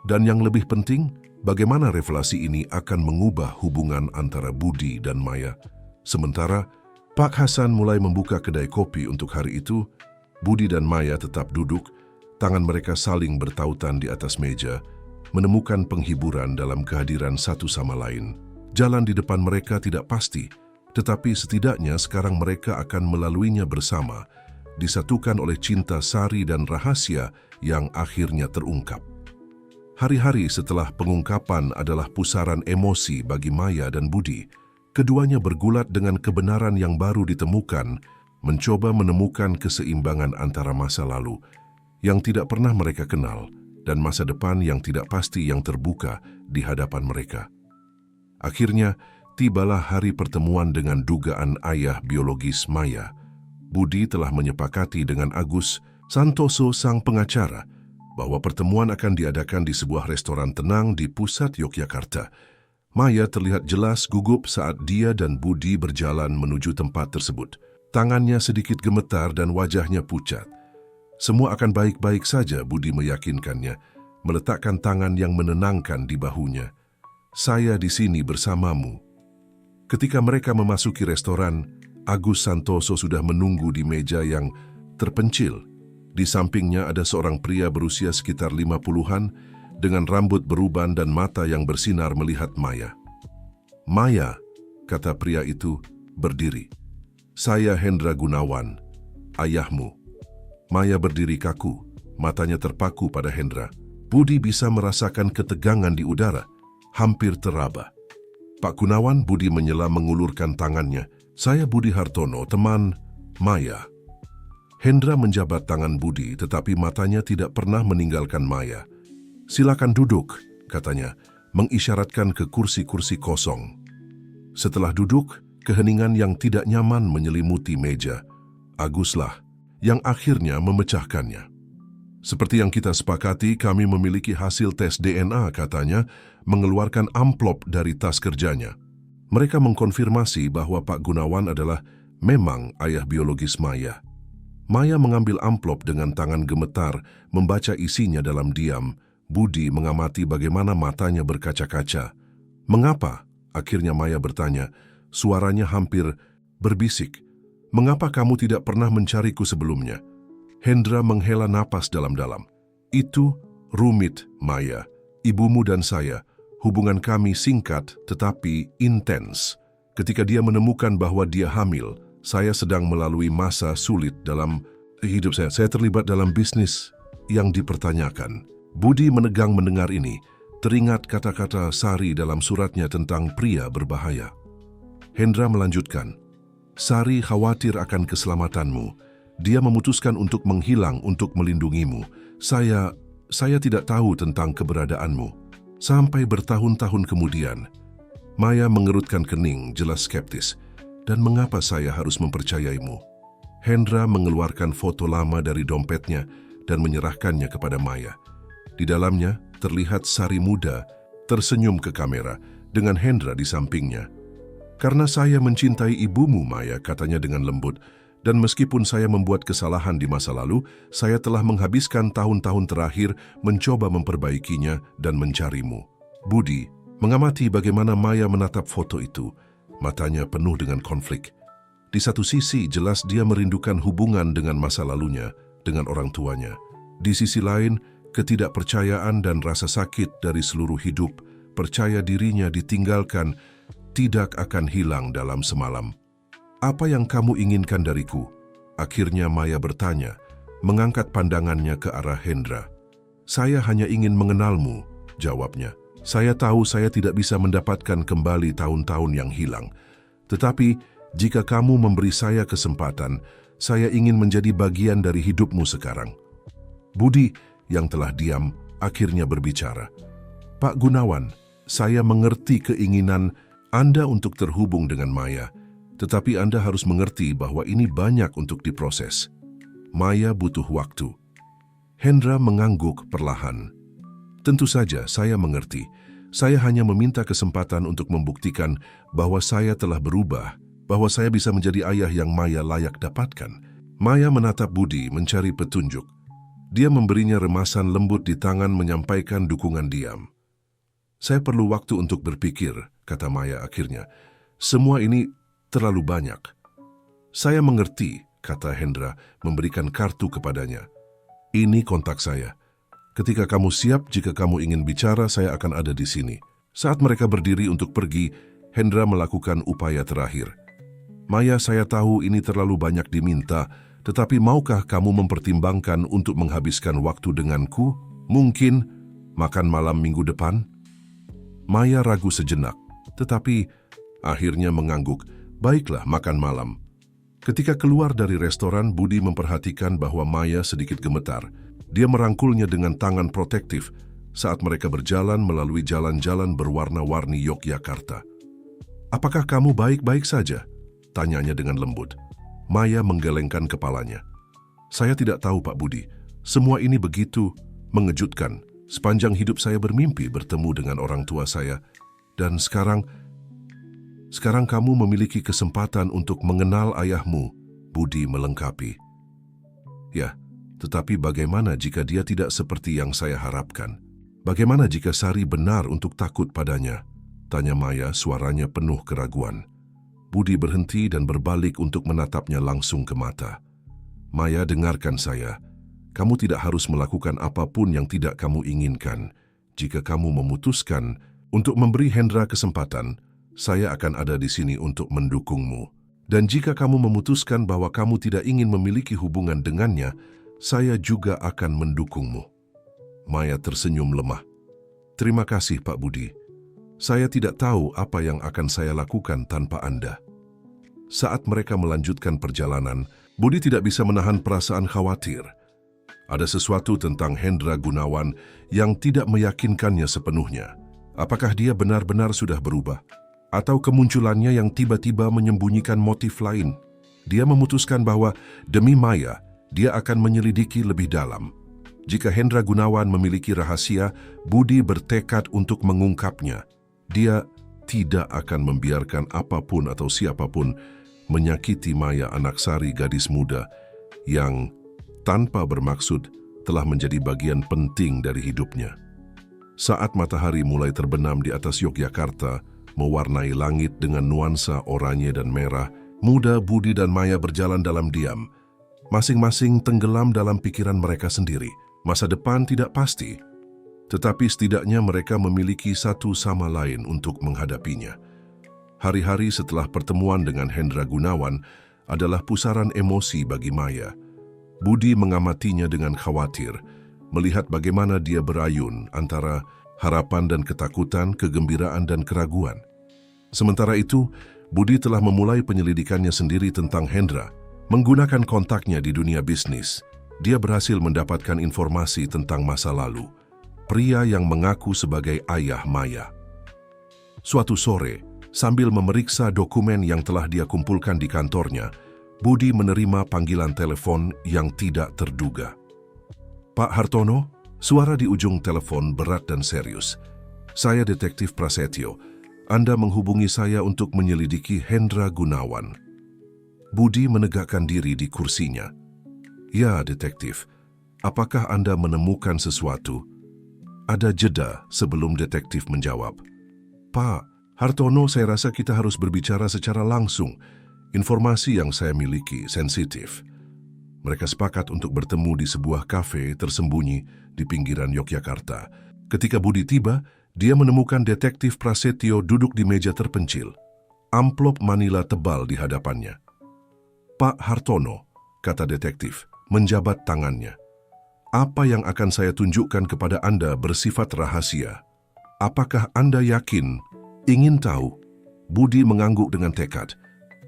Dan yang lebih penting, bagaimana revelasi ini akan mengubah hubungan antara Budi dan Maya? Sementara Pak Hasan mulai membuka kedai kopi untuk hari itu, Budi dan Maya tetap duduk, tangan mereka saling bertautan di atas meja, menemukan penghiburan dalam kehadiran satu sama lain. Jalan di depan mereka tidak pasti, tetapi setidaknya sekarang mereka akan melaluinya bersama, disatukan oleh cinta Sari dan rahasia yang akhirnya terungkap. Hari-hari setelah pengungkapan adalah pusaran emosi bagi Maya dan Budi. Keduanya bergulat dengan kebenaran yang baru ditemukan, mencoba menemukan keseimbangan antara masa lalu yang tidak pernah mereka kenal dan masa depan yang tidak pasti yang terbuka di hadapan mereka. Akhirnya, tibalah hari pertemuan dengan dugaan ayah biologis Maya. Budi telah menyepakati dengan Agus Santoso, sang pengacara, bahwa pertemuan akan diadakan di sebuah restoran tenang di pusat Yogyakarta. Maya terlihat jelas gugup saat dia dan Budi berjalan menuju tempat tersebut. Tangannya sedikit gemetar dan wajahnya pucat. Semua akan baik-baik saja, Budi meyakinkannya, meletakkan tangan yang menenangkan di bahunya. Saya di sini bersamamu. Ketika mereka memasuki restoran, Agus Santoso sudah menunggu di meja yang terpencil. Di sampingnya ada seorang pria berusia sekitar 50-an dengan rambut beruban dan mata yang bersinar melihat Maya. Maya, kata pria itu, berdiri. Saya Hendra Gunawan, ayahmu. Maya berdiri kaku, matanya terpaku pada Hendra. Budi bisa merasakan ketegangan di udara, hampir teraba. Pak Gunawan, Budi menyela mengulurkan tangannya. Saya Budi Hartono, teman Maya. Hendra menjabat tangan Budi, tetapi matanya tidak pernah meninggalkan Maya. Silakan duduk, katanya, mengisyaratkan ke kursi-kursi kosong. Setelah duduk, keheningan yang tidak nyaman menyelimuti meja. Aguslah yang akhirnya memecahkannya. Seperti yang kita sepakati, kami memiliki hasil tes DNA, katanya, mengeluarkan amplop dari tas kerjanya. Mereka mengkonfirmasi bahwa Pak Gunawan adalah memang ayah biologis Maya. Maya mengambil amplop dengan tangan gemetar, membaca isinya dalam diam. Budi mengamati bagaimana matanya berkaca-kaca. Mengapa? Akhirnya Maya bertanya, suaranya hampir berbisik. Mengapa kamu tidak pernah mencariku sebelumnya? Hendra menghela napas dalam-dalam. Itu rumit, Maya. Ibumu dan saya, hubungan kami singkat tetapi intens. Ketika dia menemukan bahwa dia hamil, saya sedang melalui masa sulit dalam hidup saya. Saya terlibat dalam bisnis yang dipertanyakan. Budi menegang mendengar ini, teringat kata-kata Sari dalam suratnya tentang pria berbahaya. Hendra melanjutkan, Sari khawatir akan keselamatanmu. Dia memutuskan untuk menghilang untuk melindungimu. Saya tidak tahu tentang keberadaanmu. Sampai bertahun-tahun kemudian, Maya mengerutkan kening, jelas skeptis. Dan mengapa saya harus mempercayaimu? Hendra mengeluarkan foto lama dari dompetnya dan menyerahkannya kepada Maya. Di dalamnya terlihat Sari muda, tersenyum ke kamera dengan Hendra di sampingnya. Karena saya mencintai ibumu, Maya, katanya dengan lembut. Dan meskipun saya membuat kesalahan di masa lalu, saya telah menghabiskan tahun-tahun terakhir mencoba memperbaikinya dan mencarimu. Budi mengamati bagaimana Maya menatap foto itu. Matanya penuh dengan konflik. Di satu sisi, jelas dia merindukan hubungan dengan masa lalunya, dengan orang tuanya. Di sisi lain, ketidakpercayaan dan rasa sakit dari seluruh hidup, percaya dirinya ditinggalkan, tidak akan hilang dalam semalam. Apa yang kamu inginkan dariku? Akhirnya Maya bertanya, mengangkat pandangannya ke arah Hendra. Saya hanya ingin mengenalmu, jawabnya. Saya tahu saya tidak bisa mendapatkan kembali tahun-tahun yang hilang. Tetapi, jika kamu memberi saya kesempatan, saya ingin menjadi bagian dari hidupmu sekarang. Budi, yang telah diam, akhirnya berbicara. Pak Gunawan, saya mengerti keinginan Anda untuk terhubung dengan Maya, tetapi Anda harus mengerti bahwa ini banyak untuk diproses. Maya butuh waktu. Hendra mengangguk perlahan. Tentu saja saya mengerti. Saya hanya meminta kesempatan untuk membuktikan bahwa saya telah berubah, bahwa saya bisa menjadi ayah yang Maya layak dapatkan. Maya menatap Budi mencari petunjuk. Dia memberinya remasan lembut di tangan menyampaikan dukungan diam. Saya perlu waktu untuk berpikir, kata Maya akhirnya. Semua ini terlalu banyak. Saya mengerti, kata Hendra memberikan kartu kepadanya. Ini kontak saya. Ketika kamu siap, jika kamu ingin bicara, saya akan ada di sini. Saat mereka berdiri untuk pergi, Hendra melakukan upaya terakhir. Maya, saya tahu ini terlalu banyak diminta, tetapi maukah kamu mempertimbangkan untuk menghabiskan waktu denganku? Mungkin makan malam minggu depan? Maya ragu sejenak, tetapi akhirnya mengangguk. Baiklah, makan malam. Ketika keluar dari restoran, Budi memperhatikan bahwa Maya sedikit gemetar. Dia merangkulnya dengan tangan protektif saat mereka berjalan melalui jalan-jalan berwarna-warni Yogyakarta. Apakah kamu baik-baik saja? Tanyanya dengan lembut. Maya menggelengkan kepalanya. Saya tidak tahu, Pak Budi. Semua ini begitu mengejutkan. Sepanjang hidup saya bermimpi bertemu dengan orang tua saya. Dan sekarang kamu memiliki kesempatan untuk mengenal ayahmu, Budi melengkapi. Ya, tetapi bagaimana jika dia tidak seperti yang saya harapkan? Bagaimana jika Sari benar untuk takut padanya? Tanya Maya, suaranya penuh keraguan. Budi berhenti dan berbalik untuk menatapnya langsung ke mata. Maya, dengarkan saya. Kamu tidak harus melakukan apapun yang tidak kamu inginkan. Jika kamu memutuskan untuk memberi Hendra kesempatan, saya akan ada di sini untuk mendukungmu. Dan jika kamu memutuskan bahwa kamu tidak ingin memiliki hubungan dengannya, saya juga akan mendukungmu. Maya tersenyum lemah. Terima kasih, Pak Budi. Saya tidak tahu apa yang akan saya lakukan tanpa Anda. Saat mereka melanjutkan perjalanan, Budi tidak bisa menahan perasaan khawatir. Ada sesuatu tentang Hendra Gunawan yang tidak meyakinkannya sepenuhnya. Apakah dia benar-benar sudah berubah? Atau kemunculannya yang tiba-tiba menyembunyikan motif lain? Dia memutuskan bahwa demi Maya, dia akan menyelidiki lebih dalam. Jika Hendra Gunawan memiliki rahasia, Budi bertekad untuk mengungkapnya. Dia tidak akan membiarkan apapun atau siapapun menyakiti Maya, anak Sari, gadis muda yang tanpa bermaksud telah menjadi bagian penting dari hidupnya. Saat matahari mulai terbenam di atas Yogyakarta, mewarnai langit dengan nuansa oranye dan merah, muda, Budi dan Maya berjalan dalam diam. Masing-masing tenggelam dalam pikiran mereka sendiri. Masa depan tidak pasti, tetapi setidaknya mereka memiliki satu sama lain untuk menghadapinya. Hari-hari setelah pertemuan dengan Hendra Gunawan adalah pusaran emosi bagi Maya. Budi mengamatinya dengan khawatir, melihat bagaimana dia berayun antara harapan dan ketakutan, kegembiraan dan keraguan. Sementara itu, Budi telah memulai penyelidikannya sendiri tentang Hendra. Menggunakan kontaknya di dunia bisnis, dia berhasil mendapatkan informasi tentang masa lalu pria yang mengaku sebagai ayah Maya. Suatu sore, sambil memeriksa dokumen yang telah dia kumpulkan di kantornya, Budi menerima panggilan telepon yang tidak terduga. Pak Hartono, suara di ujung telepon berat dan serius. Saya Detektif Prasetyo. Anda menghubungi saya untuk menyelidiki Hendra Gunawan. Budi menegakkan diri di kursinya. Ya, detektif. Apakah Anda menemukan sesuatu? Ada jeda sebelum detektif menjawab. Pak Hartono, saya rasa kita harus berbicara secara langsung. Informasi yang saya miliki sensitif. Mereka sepakat untuk bertemu di sebuah kafe tersembunyi di pinggiran Yogyakarta. Ketika Budi tiba, dia menemukan Detektif Prasetyo duduk di meja terpencil. Amplop manila tebal di hadapannya. Pak Hartono, kata detektif, menjabat tangannya. Apa yang akan saya tunjukkan kepada Anda bersifat rahasia. Apakah Anda yakin? Ingin tahu? Budi mengangguk dengan tekad.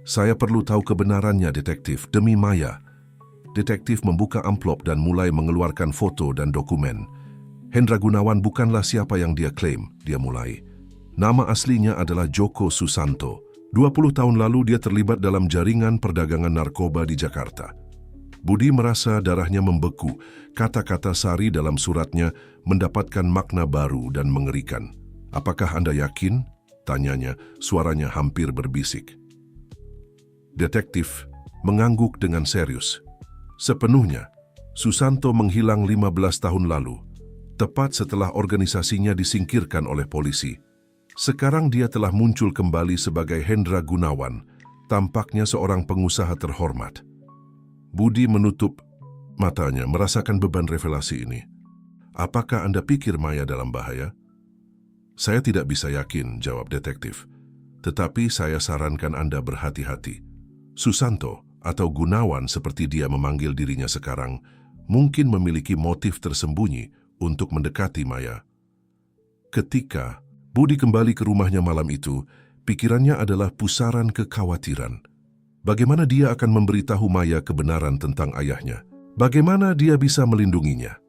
Saya perlu tahu kebenarannya, detektif, demi Maya. Detektif membuka amplop dan mulai mengeluarkan foto dan dokumen. Hendra Gunawan bukanlah siapa yang dia klaim, dia mulai. Nama aslinya adalah Joko Susanto. 20 tahun lalu dia terlibat dalam jaringan perdagangan narkoba di Jakarta. Budi merasa darahnya membeku. Kata-kata Sari dalam suratnya mendapatkan makna baru dan mengerikan. Apakah Anda yakin? Tanyanya, suaranya hampir berbisik. Detektif mengangguk dengan serius. Sepenuhnya, Susanto menghilang 15 tahun lalu, tepat setelah organisasinya disingkirkan oleh polisi. Sekarang dia telah muncul kembali sebagai Hendra Gunawan, tampaknya seorang pengusaha terhormat. Budi menutup matanya, merasakan beban revelasi ini. Apakah Anda pikir Maya dalam bahaya? Saya tidak bisa yakin, jawab detektif. Tetapi saya sarankan Anda berhati-hati. Susanto, atau Gunawan seperti dia memanggil dirinya sekarang, mungkin memiliki motif tersembunyi untuk mendekati Maya. Ketika Budi kembali ke rumahnya malam itu, pikirannya adalah pusaran kekhawatiran. Bagaimana dia akan memberitahu Maya kebenaran tentang ayahnya? Bagaimana dia bisa melindunginya?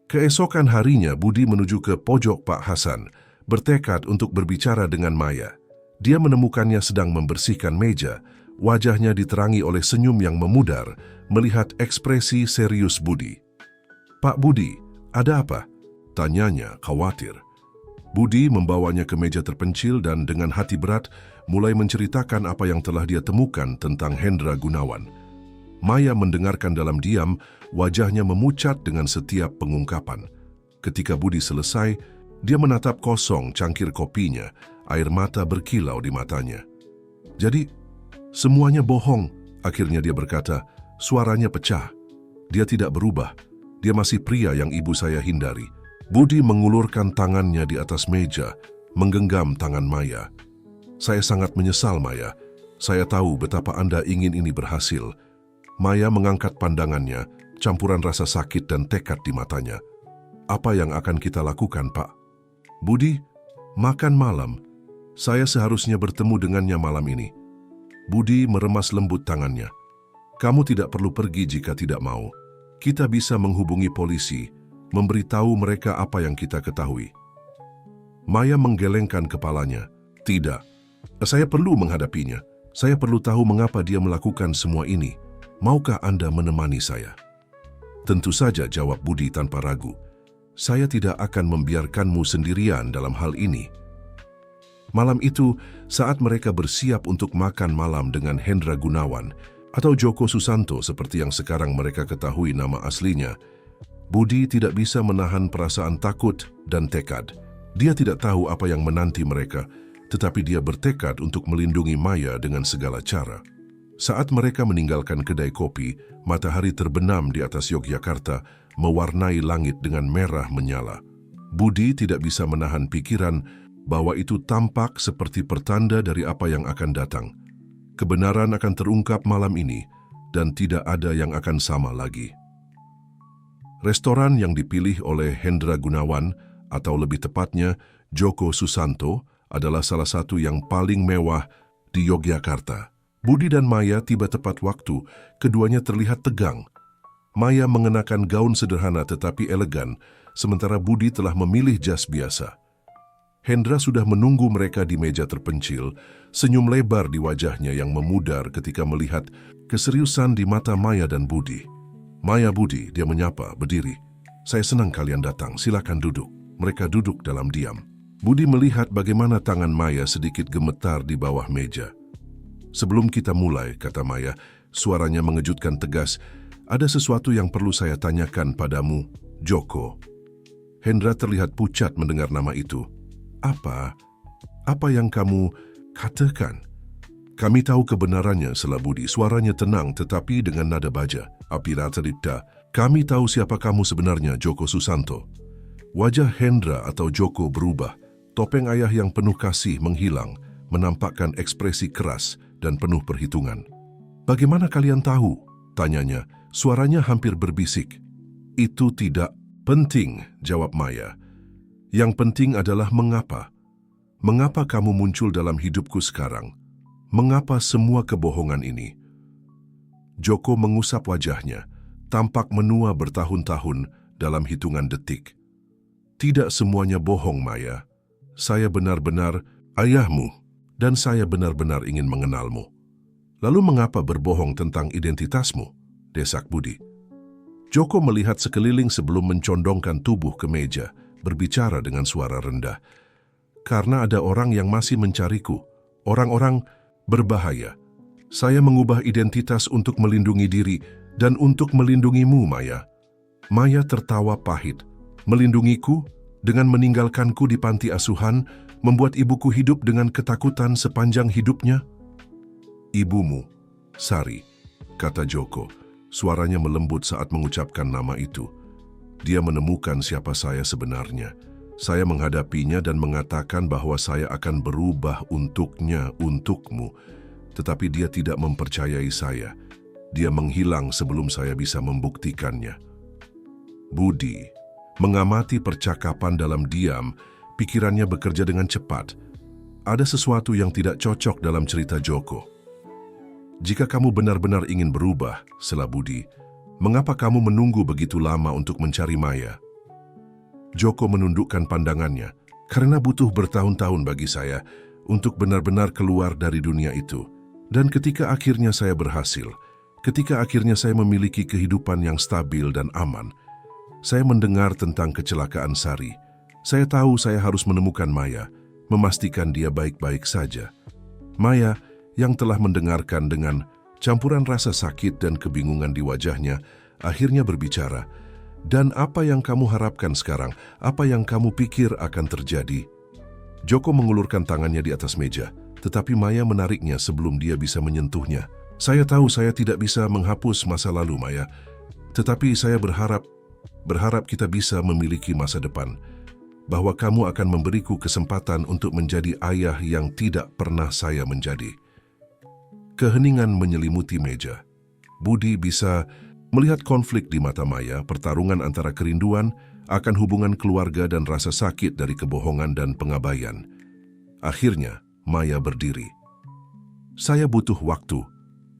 Keesokan harinya, Budi menuju ke pojok Pak Hasan, bertekad untuk berbicara dengan Maya. Dia menemukannya sedang membersihkan meja, wajahnya diterangi oleh senyum yang memudar, melihat ekspresi serius Budi. "Pak Budi, ada apa?" tanyanya khawatir. Budi membawanya ke meja terpencil dan dengan hati berat mulai menceritakan apa yang telah dia temukan tentang Hendra Gunawan. Maya mendengarkan dalam diam, wajahnya memucat dengan setiap pengungkapan. Ketika Budi selesai, dia menatap kosong cangkir kopinya, air mata berkilau di matanya. "Jadi, semuanya bohong," akhirnya dia berkata, suaranya pecah. Dia tidak berubah, dia masih pria yang ibu saya hindari. Budi mengulurkan tangannya di atas meja, menggenggam tangan Maya. "Saya sangat menyesal, Maya. Saya tahu betapa Anda ingin ini berhasil." Maya mengangkat pandangannya, campuran rasa sakit dan tekad di matanya. "Apa yang akan kita lakukan, Pak?" "Budi, makan malam. Saya seharusnya bertemu dengannya malam ini." Budi meremas lembut tangannya. "Kamu tidak perlu pergi jika tidak mau. Kita bisa menghubungi polisi, memberitahu mereka apa yang kita ketahui." Maya menggelengkan kepalanya. "Tidak, saya perlu menghadapinya. Saya perlu tahu mengapa dia melakukan semua ini. Maukah Anda menemani saya?" "Tentu saja," jawab Budi tanpa ragu. "Saya tidak akan membiarkanmu sendirian dalam hal ini." Malam itu, saat mereka bersiap untuk makan malam dengan Hendra Gunawan, atau Joko Susanto seperti yang sekarang mereka ketahui nama aslinya, Budi tidak bisa menahan perasaan takut dan tekad. Dia tidak tahu apa yang menanti mereka, tetapi dia bertekad untuk melindungi Maya dengan segala cara. Saat mereka meninggalkan kedai kopi, matahari terbenam di atas Yogyakarta, mewarnai langit dengan merah menyala. Budi tidak bisa menahan pikiran bahwa itu tampak seperti pertanda dari apa yang akan datang. Kebenaran akan terungkap malam ini, dan tidak ada yang akan sama lagi. Restoran yang dipilih oleh Hendra Gunawan, atau lebih tepatnya Joko Susanto, adalah salah satu yang paling mewah di Yogyakarta. Budi dan Maya tiba tepat waktu, keduanya terlihat tegang. Maya mengenakan gaun sederhana tetapi elegan, sementara Budi telah memilih jas biasa. Hendra sudah menunggu mereka di meja terpencil, senyum lebar di wajahnya yang memudar ketika melihat keseriusan di mata Maya dan Budi. "Maya, Budi," dia menyapa, berdiri. "Saya senang kalian datang, silakan duduk." Mereka duduk dalam diam. Budi melihat bagaimana tangan Maya sedikit gemetar di bawah meja. "Sebelum kita mulai," kata Maya, suaranya mengejutkan tegas, "ada sesuatu yang perlu saya tanyakan padamu, Joko." Hendra terlihat pucat mendengar nama itu. "Apa? Apa yang kamu katakan?" "Kami tahu kebenarannya," sela Budi. Suaranya tenang tetapi dengan nada baja. "Apirateripta, kami tahu siapa kamu sebenarnya, Joko Susanto." Wajah Hendra atau Joko berubah. Topeng ayah yang penuh kasih menghilang, menampakkan ekspresi keras dan penuh perhitungan. "Bagaimana kalian tahu?" tanyanya. Suaranya hampir berbisik. Itu tidak penting, jawab Maya. Yang penting adalah mengapa. Mengapa kamu muncul dalam hidupku sekarang? Mengapa semua kebohongan ini? Joko mengusap wajahnya, tampak menua bertahun-tahun dalam hitungan detik. Tidak semuanya bohong, Maya. Saya benar-benar ayahmu, dan saya benar-benar ingin mengenalmu. Lalu mengapa berbohong tentang identitasmu? Desak Budi. Joko melihat sekeliling sebelum mencondongkan tubuh ke meja, berbicara dengan suara rendah. Karena ada orang yang masih mencariku, orang-orang berbahaya. Saya mengubah identitas untuk melindungi diri dan untuk melindungimu, Maya. Maya tertawa pahit. Melindungiku dengan meninggalkanku di panti asuhan, membuat ibuku hidup dengan ketakutan sepanjang hidupnya? Ibumu, Sari, kata Joko. Suaranya melembut saat mengucapkan nama itu. Dia menemukan siapa saya sebenarnya. Saya menghadapinya dan mengatakan bahwa saya akan berubah untuknya, untukmu. Tetapi dia tidak mempercayai saya. Dia menghilang sebelum saya bisa membuktikannya. Budi mengamati percakapan dalam diam, pikirannya bekerja dengan cepat. Ada sesuatu yang tidak cocok dalam cerita Joko. Jika kamu benar-benar ingin berubah, sela Budi, mengapa kamu menunggu begitu lama untuk mencari Maya? Joko menundukkan pandangannya, karena butuh bertahun-tahun bagi saya untuk benar-benar keluar dari dunia itu. Dan ketika akhirnya saya berhasil, ketika akhirnya saya memiliki kehidupan yang stabil dan aman, saya mendengar tentang kecelakaan Sari. Saya tahu saya harus menemukan Maya, memastikan dia baik-baik saja. Maya, yang telah mendengarkan dengan campuran rasa sakit dan kebingungan di wajahnya, akhirnya berbicara. Dan apa yang kamu harapkan sekarang? Apa yang kamu pikir akan terjadi? Joko mengulurkan tangannya di atas meja, tetapi Maya menariknya sebelum dia bisa menyentuhnya. Saya tahu saya tidak bisa menghapus masa lalu, Maya. Tetapi saya berharap kita bisa memiliki masa depan. Bahwa kamu akan memberiku kesempatan untuk menjadi ayah yang tidak pernah saya menjadi. Keheningan menyelimuti meja. Budi bisa melihat konflik di mata Maya, pertarungan antara kerinduan akan hubungan keluarga dan rasa sakit dari kebohongan dan pengabaian. Akhirnya, Maya berdiri. Saya butuh waktu,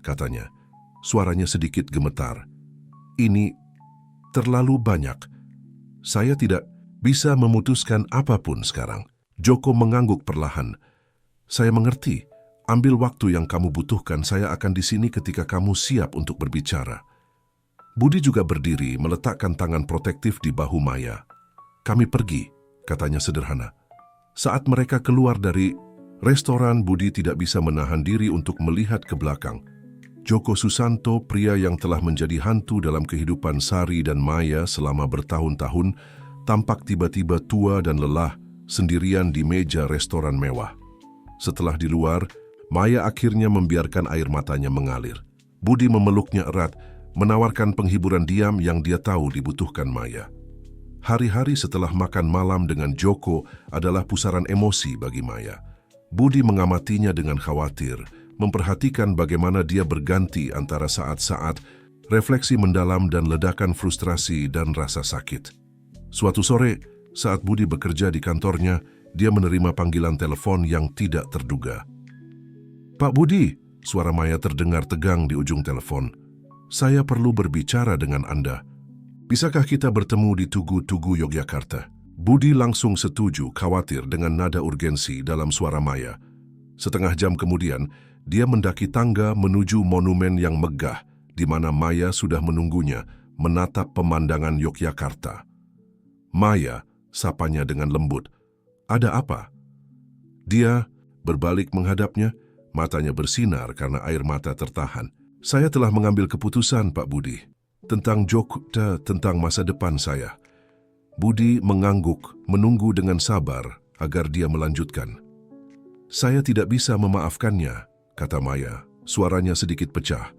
katanya. Suaranya sedikit gemetar. Ini terlalu banyak. Saya tidak bisa memutuskan apapun sekarang. Joko mengangguk perlahan. Saya mengerti. Ambil waktu yang kamu butuhkan, saya akan di sini ketika kamu siap untuk berbicara. Budi juga berdiri, meletakkan tangan protektif di bahu Maya. Kami pergi, katanya sederhana. Saat mereka keluar dari restoran, Budi tidak bisa menahan diri untuk melihat ke belakang. Joko Susanto, pria yang telah menjadi hantu dalam kehidupan Sari dan Maya selama bertahun-tahun, tampak tiba-tiba tua dan lelah sendirian di meja restoran mewah. Setelah di luar, Maya akhirnya membiarkan air matanya mengalir. Budi memeluknya erat, menawarkan penghiburan diam yang dia tahu dibutuhkan Maya. Hari-hari setelah makan malam dengan Joko adalah pusaran emosi bagi Maya. Budi mengamatinya dengan khawatir, memperhatikan bagaimana dia berganti antara saat-saat refleksi mendalam dan ledakan frustrasi dan rasa sakit. Suatu sore, saat Budi bekerja di kantornya, dia menerima panggilan telepon yang tidak terduga. Pak Budi, suara Maya terdengar tegang di ujung telepon. Saya perlu berbicara dengan Anda. Bisakah kita bertemu di Tugu Yogyakarta? Budi langsung setuju, khawatir dengan nada urgensi dalam suara Maya. Setengah jam kemudian, dia mendaki tangga menuju monumen yang megah, di mana Maya sudah menunggunya, menatap pemandangan Yogyakarta. Maya, sapanya dengan lembut. Ada apa? Dia berbalik menghadapnya, matanya bersinar karena air mata tertahan. Saya telah mengambil keputusan, Pak Budi, tentang Jogja, tentang masa depan saya. Budi mengangguk, menunggu dengan sabar agar dia melanjutkan. Saya tidak bisa memaafkannya, kata Maya, suaranya sedikit pecah.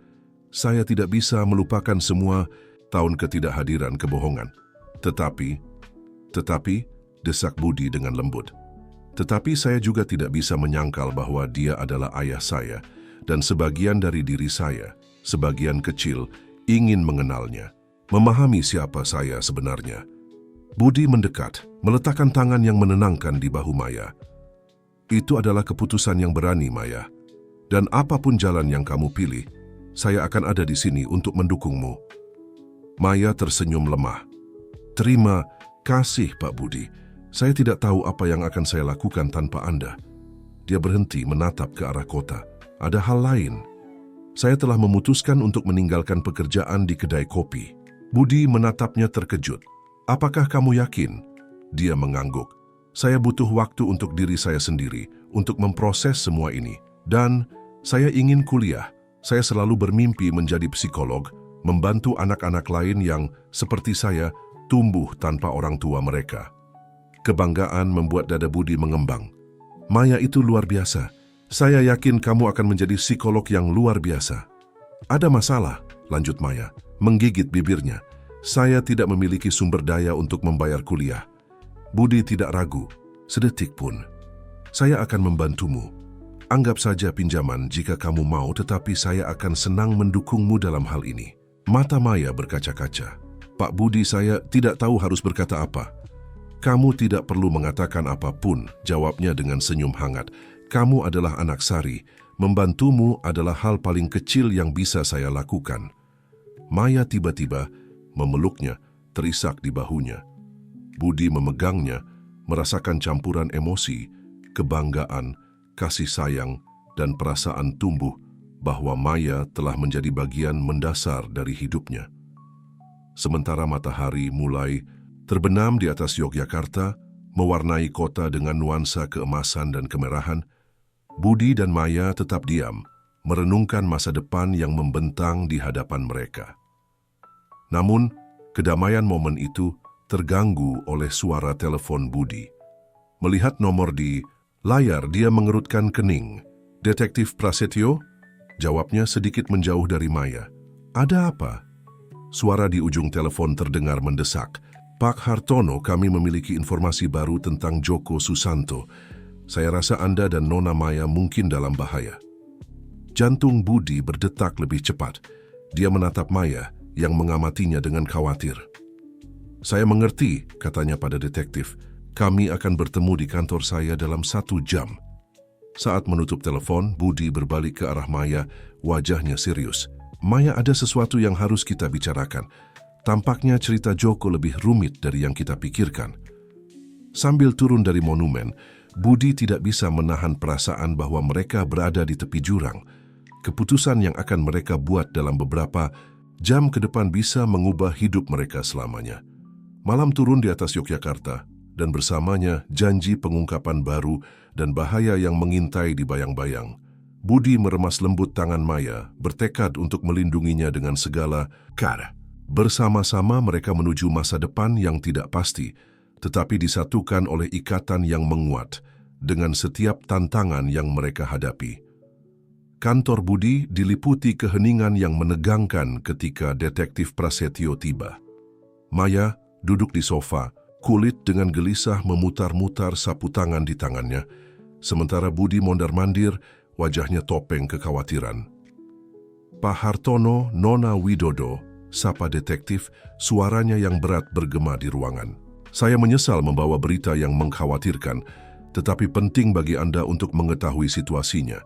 Saya tidak bisa melupakan semua tahun ketidakhadiran kebohongan. Tetapi, desak Budi dengan lembut. Tetapi saya juga tidak bisa menyangkal bahwa dia adalah ayah saya, dan sebagian dari diri saya, sebagian kecil, ingin mengenalnya. memahami siapa saya sebenarnya. Budi mendekat, meletakkan tangan yang menenangkan di bahu Maya. Itu adalah keputusan yang berani, Maya. Dan apapun jalan yang kamu pilih, saya akan ada di sini untuk mendukungmu. Maya tersenyum lemah. Terima kasih, Pak Budi. Saya tidak tahu apa yang akan saya lakukan tanpa Anda. Dia berhenti menatap ke arah kota. Ada hal lain. Saya telah memutuskan untuk meninggalkan pekerjaan di kedai kopi. Budi menatapnya terkejut. Apakah kamu yakin? Dia mengangguk. Saya butuh waktu untuk diri saya sendiri, untuk memproses semua ini. Dan saya ingin kuliah. Saya selalu bermimpi menjadi psikolog, membantu anak-anak lain yang, seperti saya, tumbuh tanpa orang tua mereka. Kebanggaan membuat dada Budi mengembang. Maya itu luar biasa. Saya yakin kamu akan menjadi psikolog yang luar biasa. Ada masalah, lanjut Maya, menggigit bibirnya. Saya tidak memiliki sumber daya untuk membayar kuliah. Budi tidak ragu, sedetik pun. Saya akan membantumu. Anggap saja pinjaman jika kamu mau, tetapi saya akan senang mendukungmu dalam hal ini. Mata Maya berkaca-kaca. Pak Budi, saya tidak tahu harus berkata apa. Kamu tidak perlu mengatakan apapun, jawabnya dengan senyum hangat. Kamu adalah anak Sari. Membantumu adalah hal paling kecil yang bisa saya lakukan. Maya tiba-tiba memeluknya, terisak di bahunya. Budi memegangnya, merasakan campuran emosi, kebanggaan, kasih sayang, dan perasaan tumbuh bahwa Maya telah menjadi bagian mendasar dari hidupnya. Sementara matahari mulai terbenam di atas Yogyakarta, mewarnai kota dengan nuansa keemasan dan kemerahan, Budi dan Maya tetap diam, merenungkan masa depan yang membentang di hadapan mereka. Namun, kedamaian momen itu terganggu oleh suara telepon Budi. Melihat nomor di layar, dia mengerutkan kening. Detektif Prasetyo? Jawabnya sedikit menjauh dari Maya. Ada apa? Suara di ujung telepon terdengar mendesak. Pak Hartono, kami memiliki informasi baru tentang Joko Susanto. Saya rasa Anda dan Nona Maya mungkin dalam bahaya. Jantung Budi berdetak lebih cepat. Dia menatap Maya yang mengamatinya dengan khawatir. Saya mengerti, katanya pada detektif. Kami akan bertemu di kantor saya dalam 1 jam. Saat menutup telepon, Budi berbalik ke arah Maya, wajahnya serius. Maya, ada sesuatu yang harus kita bicarakan. Tampaknya cerita Joko lebih rumit dari yang kita pikirkan. Sambil turun dari monumen, Budi tidak bisa menahan perasaan bahwa mereka berada di tepi jurang. Keputusan yang akan mereka buat dalam beberapa jam ke depan bisa mengubah hidup mereka selamanya. Malam turun di atas Yogyakarta, dan bersamanya janji pengungkapan baru dan bahaya yang mengintai di bayang-bayang. Budi meremas lembut tangan Maya, bertekad untuk melindunginya dengan segala cara. Bersama-sama mereka menuju masa depan yang tidak pasti, tetapi disatukan oleh ikatan yang menguat dengan setiap tantangan yang mereka hadapi. Kantor Budi diliputi keheningan yang menegangkan ketika detektif Prasetyo tiba. Maya duduk di sofa, kulit dengan gelisah memutar-mutar sapu tangan di tangannya, sementara Budi mondar-mandir, wajahnya topeng kekhawatiran. Pak Hartono, Nona Widodo, sapa detektif, suaranya yang berat bergema di ruangan. Saya menyesal membawa berita yang mengkhawatirkan, tetapi penting bagi Anda untuk mengetahui situasinya.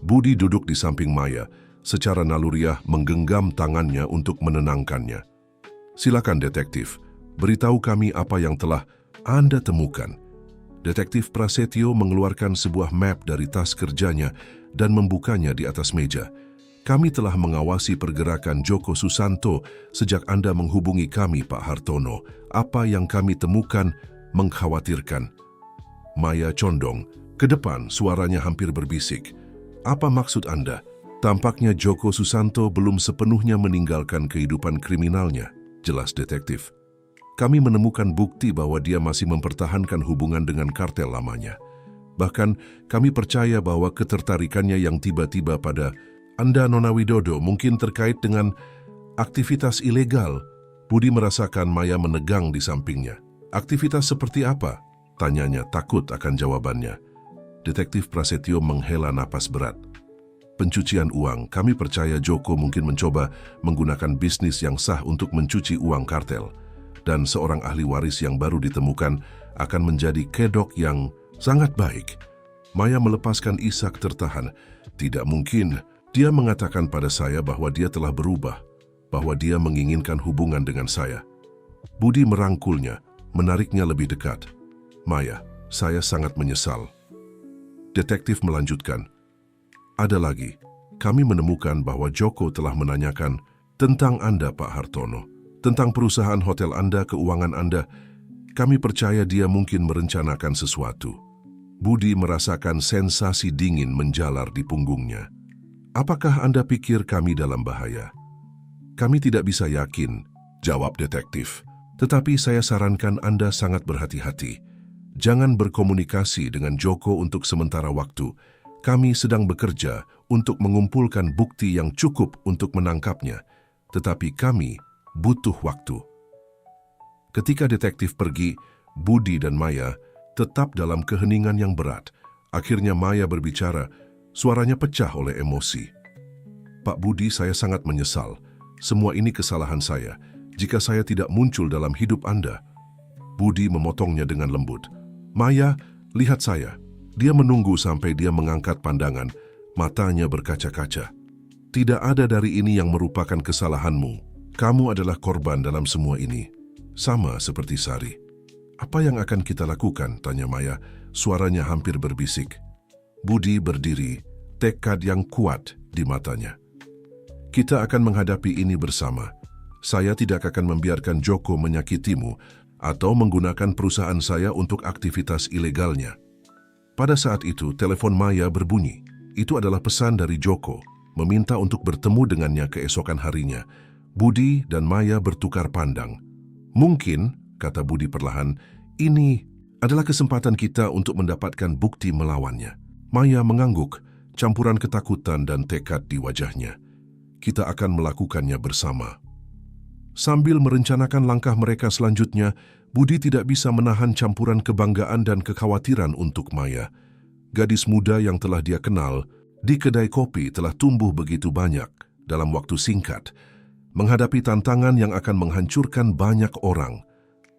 Budi duduk di samping Maya, secara naluriah menggenggam tangannya untuk menenangkannya. Silakan detektif, beritahu kami apa yang telah Anda temukan. Detektif Prasetyo mengeluarkan sebuah map dari tas kerjanya dan membukanya di atas meja. Kami telah mengawasi pergerakan Joko Susanto sejak Anda menghubungi kami, Pak Hartono. Apa yang kami temukan mengkhawatirkan. Maya condong ke depan, suaranya hampir berbisik. Apa maksud Anda? Tampaknya Joko Susanto belum sepenuhnya meninggalkan kehidupan kriminalnya, jelas detektif. Kami menemukan bukti bahwa dia masih mempertahankan hubungan dengan kartel lamanya. Bahkan kami percaya bahwa ketertarikannya yang tiba-tiba pada Anda, Nona Widodo, mungkin terkait dengan aktivitas ilegal. Budi merasakan Maya menegang di sampingnya. Aktivitas seperti apa? Tanyanya takut akan jawabannya. Detektif Prasetyo menghela napas berat. Pencucian uang, kami percaya Joko mungkin mencoba menggunakan bisnis yang sah untuk mencuci uang kartel. Dan seorang ahli waris yang baru ditemukan akan menjadi kedok yang sangat baik. Maya melepaskan isak tertahan. Tidak mungkin. Dia mengatakan pada saya bahwa dia telah berubah, bahwa dia menginginkan hubungan dengan saya. Budi merangkulnya, menariknya lebih dekat. Maya, saya sangat menyesal. Detektif melanjutkan. Ada lagi, kami menemukan bahwa Joko telah menanyakan tentang Anda, Pak Hartono, tentang perusahaan hotel Anda, keuangan Anda. Kami percaya dia mungkin merencanakan sesuatu. Budi merasakan sensasi dingin menjalar di punggungnya. Apakah Anda pikir kami dalam bahaya? Kami tidak bisa yakin, jawab detektif. Tetapi saya sarankan Anda sangat berhati-hati. Jangan berkomunikasi dengan Joko untuk sementara waktu. Kami sedang bekerja untuk mengumpulkan bukti yang cukup untuk menangkapnya, tetapi kami butuh waktu. Ketika detektif pergi, Budi dan Maya tetap dalam keheningan yang berat. Akhirnya Maya berbicara, suaranya pecah oleh emosi. Pak Budi, saya sangat menyesal. Semua ini kesalahan saya. Jika saya tidak muncul dalam hidup Anda. Budi memotongnya dengan lembut. Maya, lihat saya. Dia menunggu sampai dia mengangkat pandangan, matanya berkaca-kaca. Tidak ada dari ini yang merupakan kesalahanmu. Kamu adalah korban dalam semua ini. Sama seperti Sari. Apa yang akan kita lakukan? Tanya Maya, suaranya hampir berbisik. Budi berdiri, tekad yang kuat di matanya. Kita akan menghadapi ini bersama. Saya tidak akan membiarkan Joko menyakitimu atau menggunakan perusahaan saya untuk aktivitas ilegalnya. Pada saat itu, telepon Maya berbunyi. Itu adalah pesan dari Joko, meminta untuk bertemu dengannya keesokan harinya. Budi dan Maya bertukar pandang. Mungkin, kata Budi perlahan, ini adalah kesempatan kita untuk mendapatkan bukti melawannya. Maya mengangguk, campuran ketakutan dan tekad di wajahnya. Kita akan melakukannya bersama. Sambil merencanakan langkah mereka selanjutnya, Budi tidak bisa menahan campuran kebanggaan dan kekhawatiran untuk Maya. Gadis muda yang telah dia kenal di kedai kopi telah tumbuh begitu banyak dalam waktu singkat, menghadapi tantangan yang akan menghancurkan banyak orang.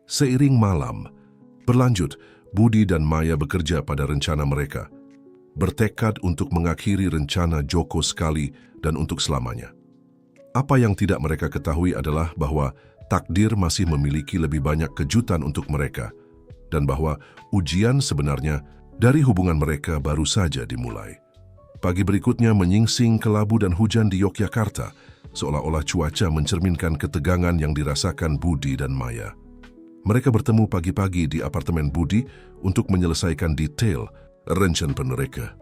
Seiring malam berlanjut, Budi dan Maya bekerja pada rencana mereka, bertekad untuk mengakhiri rencana Joko sekali dan untuk selamanya. Apa yang tidak mereka ketahui adalah bahwa takdir masih memiliki lebih banyak kejutan untuk mereka, dan bahwa ujian sebenarnya dari hubungan mereka baru saja dimulai. Pagi berikutnya menyingsing kelabu dan hujan di Yogyakarta, seolah-olah cuaca mencerminkan ketegangan yang dirasakan Budi dan Maya. Mereka bertemu pagi-pagi di apartemen Budi untuk menyelesaikan detail rencana mereka.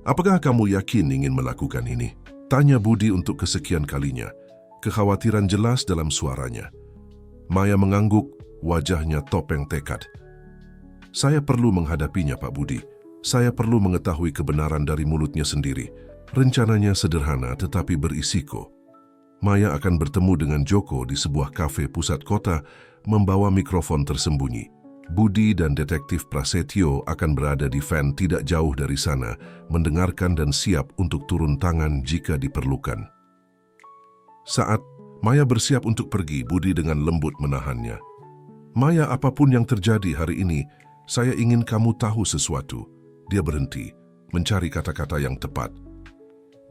Apakah kamu yakin ingin melakukan ini? Tanya Budi untuk kesekian kalinya. Kekhawatiran jelas dalam suaranya. Maya mengangguk, wajahnya topeng tekad. Saya perlu menghadapinya, Pak Budi. Saya perlu mengetahui kebenaran dari mulutnya sendiri. Rencananya sederhana tetapi berisiko. Maya akan bertemu dengan Joko di sebuah kafe pusat kota, membawa mikrofon tersembunyi. Budi dan detektif Prasetyo akan berada di van tidak jauh dari sana, mendengarkan dan siap untuk turun tangan jika diperlukan. Saat Maya bersiap untuk pergi, Budi dengan lembut menahannya. Maya, apapun yang terjadi hari ini, saya ingin kamu tahu sesuatu. Dia berhenti, mencari kata-kata yang tepat.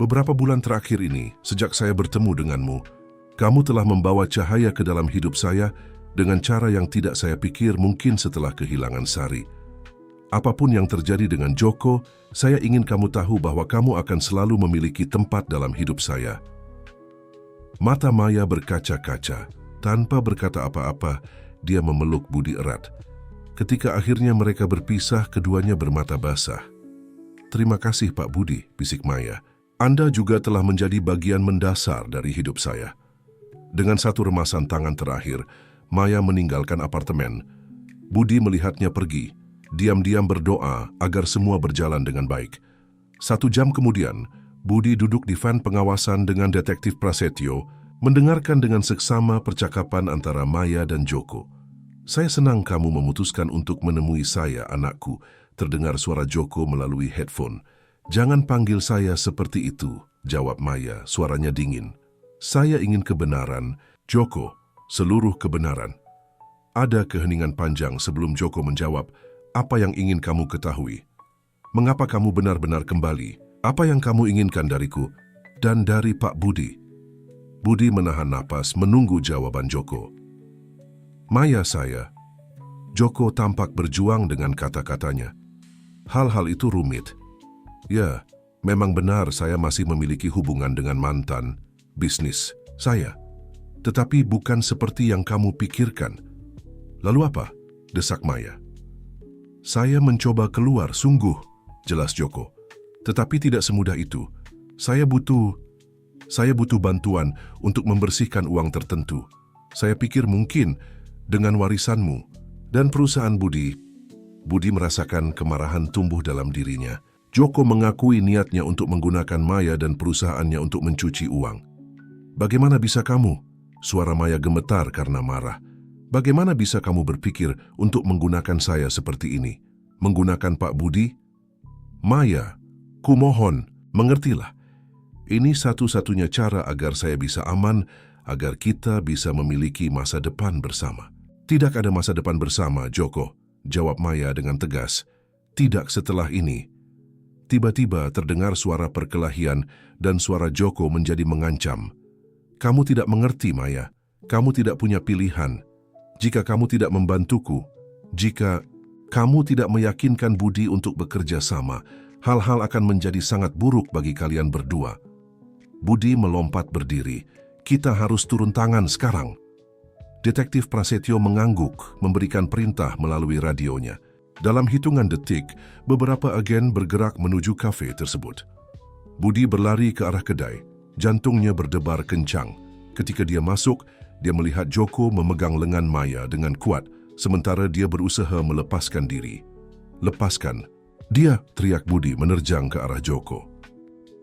Beberapa bulan terakhir ini, sejak saya bertemu denganmu, kamu telah membawa cahaya ke dalam hidup saya dengan cara yang tidak saya pikir mungkin setelah kehilangan Sari. Apapun yang terjadi dengan Joko, saya ingin kamu tahu bahwa kamu akan selalu memiliki tempat dalam hidup saya. Mata Maya berkaca-kaca. Tanpa berkata apa-apa, dia memeluk Budi erat. Ketika akhirnya mereka berpisah, keduanya bermata basah. Terima kasih Pak Budi, bisik Maya. Anda juga telah menjadi bagian mendasar dari hidup saya. Dengan satu remasan tangan terakhir, Maya meninggalkan apartemen. Budi melihatnya pergi, diam-diam berdoa agar semua berjalan dengan baik. 1 jam kemudian, Budi duduk di van pengawasan dengan detektif Prasetyo, mendengarkan dengan seksama percakapan antara Maya dan Joko. Saya senang kamu memutuskan untuk menemui saya, anakku, terdengar suara Joko melalui headphone. Jangan panggil saya seperti itu, jawab Maya, suaranya dingin. Saya ingin kebenaran, Joko, seluruh kebenaran. Ada keheningan panjang sebelum Joko menjawab, apa yang ingin kamu ketahui? Mengapa kamu benar-benar kembali? Apa yang kamu inginkan dariku? Dan dari Pak Budi? Budi menahan napas menunggu jawaban Joko. Maya saya. Joko tampak berjuang dengan kata-katanya. Hal-hal itu rumit. Ya, memang benar saya masih memiliki hubungan dengan mantan bisnis saya. Tetapi bukan seperti yang kamu pikirkan. Lalu apa? Desak Maya. Saya mencoba keluar sungguh, jelas Joko. Tetapi tidak semudah itu. Saya butuh bantuan untuk membersihkan uang tertentu. Saya pikir mungkin dengan warisanmu dan perusahaan Budi. Budi merasakan kemarahan tumbuh dalam dirinya. Joko mengakui niatnya untuk menggunakan Maya dan perusahaannya untuk mencuci uang. Bagaimana bisa kamu? Suara Maya gemetar karena marah. Bagaimana bisa kamu berpikir untuk menggunakan saya seperti ini? Menggunakan Pak Budi? Maya, kumohon, mengertilah. Ini satu-satunya cara agar saya bisa aman, agar kita bisa memiliki masa depan bersama. Tidak ada masa depan bersama, Joko, jawab Maya dengan tegas. Tidak setelah ini. Tiba-tiba terdengar suara perkelahian dan suara Joko menjadi mengancam. Kamu tidak mengerti, Maya. Kamu tidak punya pilihan. Jika kamu tidak membantuku, jika kamu tidak meyakinkan Budi untuk bekerja sama, hal-hal akan menjadi sangat buruk bagi kalian berdua. Budi melompat berdiri. Kita harus turun tangan sekarang. Detektif Prasetyo mengangguk, memberikan perintah melalui radionya. Dalam hitungan detik, beberapa agen bergerak menuju kafe tersebut. Budi berlari ke arah kedai. Jantungnya berdebar kencang. Ketika dia masuk, dia melihat Joko memegang lengan Maya dengan kuat, sementara dia berusaha melepaskan diri. Lepaskan. Dia, teriak Budi menerjang ke arah Joko.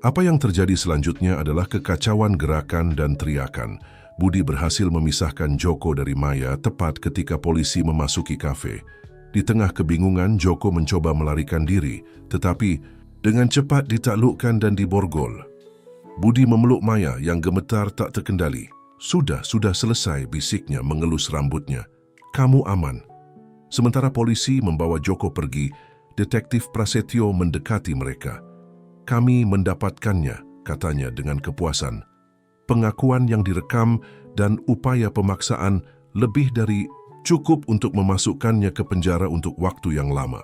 Apa yang terjadi selanjutnya adalah kekacauan gerakan dan teriakan. Budi berhasil memisahkan Joko dari Maya tepat ketika polisi memasuki kafe. Di tengah kebingungan, Joko mencoba melarikan diri, tetapi dengan cepat ditaklukkan dan diborgol. Budi memeluk Maya yang gemetar tak terkendali. Sudah selesai, bisiknya mengelus rambutnya. Kamu aman. Sementara polisi membawa Joko pergi, Detektif Prasetyo mendekati mereka. Kami mendapatkannya, katanya dengan kepuasan. Pengakuan yang direkam dan upaya pemaksaan lebih dari cukup untuk memasukkannya ke penjara untuk waktu yang lama.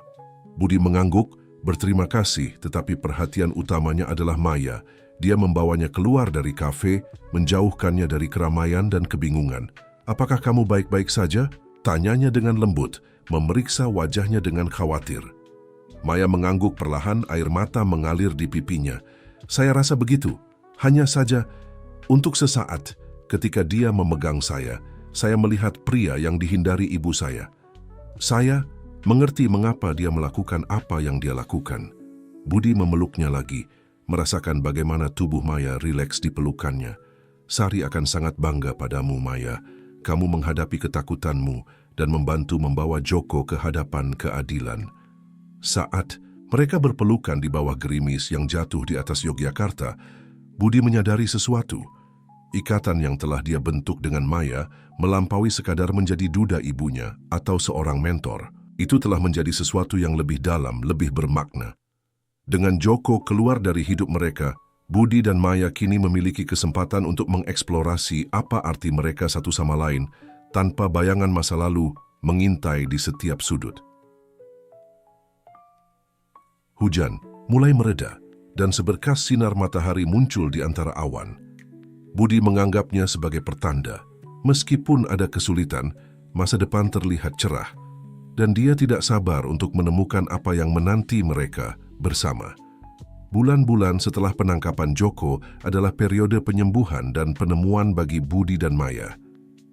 Budi mengangguk, berterima kasih, tetapi perhatian utamanya adalah Maya. Dia membawanya keluar dari kafe, menjauhkannya dari keramaian dan kebingungan. Apakah kamu baik-baik saja? Tanyanya dengan lembut, memeriksa wajahnya dengan khawatir. Maya mengangguk perlahan, air mata mengalir di pipinya. Saya rasa begitu. Hanya saja, untuk sesaat, ketika dia memegang saya melihat pria yang dihindari ibu saya. Saya mengerti mengapa dia melakukan apa yang dia lakukan. Budi memeluknya lagi, merasakan bagaimana tubuh Maya rileks di pelukannya. Sari akan sangat bangga padamu, Maya. Kamu menghadapi ketakutanmu dan membantu membawa Joko ke hadapan keadilan. Saat mereka berpelukan di bawah gerimis yang jatuh di atas Yogyakarta, Budi menyadari sesuatu. Ikatan yang telah dia bentuk dengan Maya melampaui sekadar menjadi duda ibunya atau seorang mentor. Itu telah menjadi sesuatu yang lebih dalam, lebih bermakna. Dengan Joko keluar dari hidup mereka, Budi dan Maya kini memiliki kesempatan untuk mengeksplorasi apa arti mereka satu sama lain tanpa bayangan masa lalu mengintai di setiap sudut. Hujan mulai mereda dan seberkas sinar matahari muncul di antara awan. Budi menganggapnya sebagai pertanda. Meskipun ada kesulitan, masa depan terlihat cerah. Dan dia tidak sabar untuk menemukan apa yang menanti mereka bersama. Bulan-bulan setelah penangkapan Joko adalah periode penyembuhan dan penemuan bagi Budi dan Maya.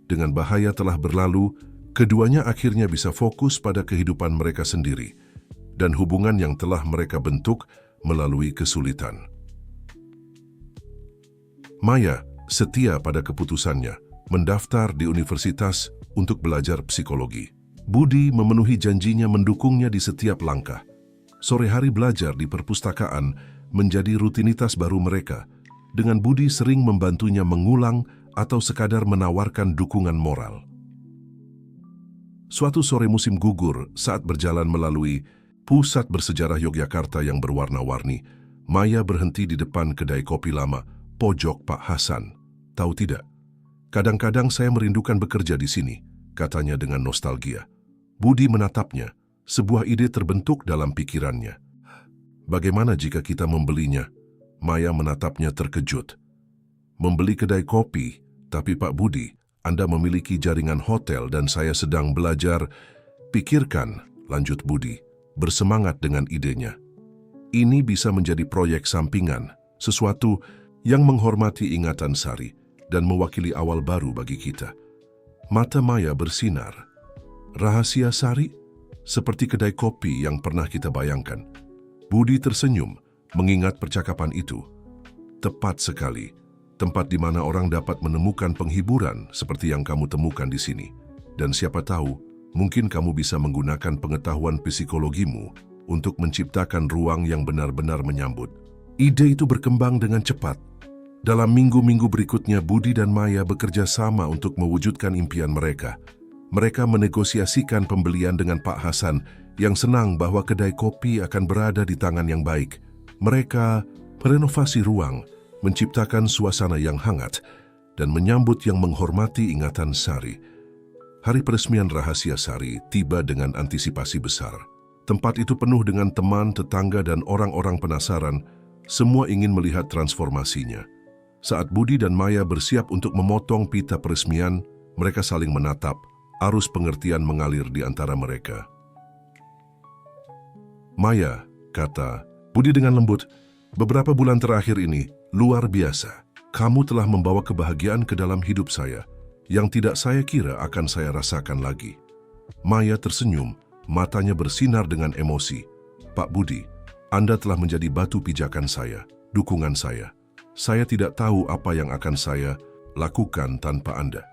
Dengan bahaya telah berlalu, keduanya akhirnya bisa fokus pada kehidupan mereka sendiri dan hubungan yang telah mereka bentuk melalui kesulitan. Maya setia pada keputusannya, mendaftar di universitas untuk belajar psikologi. Budi memenuhi janjinya mendukungnya di setiap langkah. Sore hari belajar di perpustakaan, menjadi rutinitas baru mereka, dengan Budi sering membantunya mengulang atau sekadar menawarkan dukungan moral. Suatu sore musim gugur, saat berjalan melalui pusat bersejarah Yogyakarta yang berwarna-warni, Maya berhenti di depan kedai kopi lama, pojok Pak Hasan. Tahu tidak? Kadang-kadang saya merindukan bekerja di sini, katanya dengan nostalgia. Budi menatapnya, sebuah ide terbentuk dalam pikirannya. Bagaimana jika kita membelinya? Maya menatapnya terkejut. Membeli kedai kopi, tapi Pak Budi, Anda memiliki jaringan hotel dan saya sedang belajar. Pikirkan, lanjut Budi, bersemangat dengan idenya. Ini bisa menjadi proyek sampingan, sesuatu yang menghormati ingatan Sari dan mewakili awal baru bagi kita. Mata Maya bersinar. Rahasia Sari? Seperti kedai kopi yang pernah kita bayangkan. Budi tersenyum mengingat percakapan itu. Tepat sekali, tempat di mana orang dapat menemukan penghiburan seperti yang kamu temukan di sini. Dan siapa tahu, mungkin kamu bisa menggunakan pengetahuan psikologimu untuk menciptakan ruang yang benar-benar menyambut. Ide itu berkembang dengan cepat. Dalam minggu-minggu berikutnya, Budi dan Maya bekerja sama untuk mewujudkan impian mereka. Mereka menegosiasikan pembelian dengan Pak Hasan yang senang bahwa kedai kopi akan berada di tangan yang baik. Mereka merenovasi ruang, menciptakan suasana yang hangat, dan menyambut yang menghormati ingatan Sari. Hari peresmian Rahasia Sari tiba dengan antisipasi besar. Tempat itu penuh dengan teman, tetangga, dan orang-orang penasaran. Semua ingin melihat transformasinya. Saat Budi dan Maya bersiap untuk memotong pita peresmian, mereka saling menatap, arus pengertian mengalir di antara mereka. Maya, kata Budi dengan lembut, beberapa bulan terakhir ini luar biasa. Kamu telah membawa kebahagiaan ke dalam hidup saya, yang tidak saya kira akan saya rasakan lagi. Maya tersenyum, matanya bersinar dengan emosi. Pak Budi, Anda telah menjadi batu pijakan saya, dukungan saya. Saya tidak tahu apa yang akan saya lakukan tanpa Anda.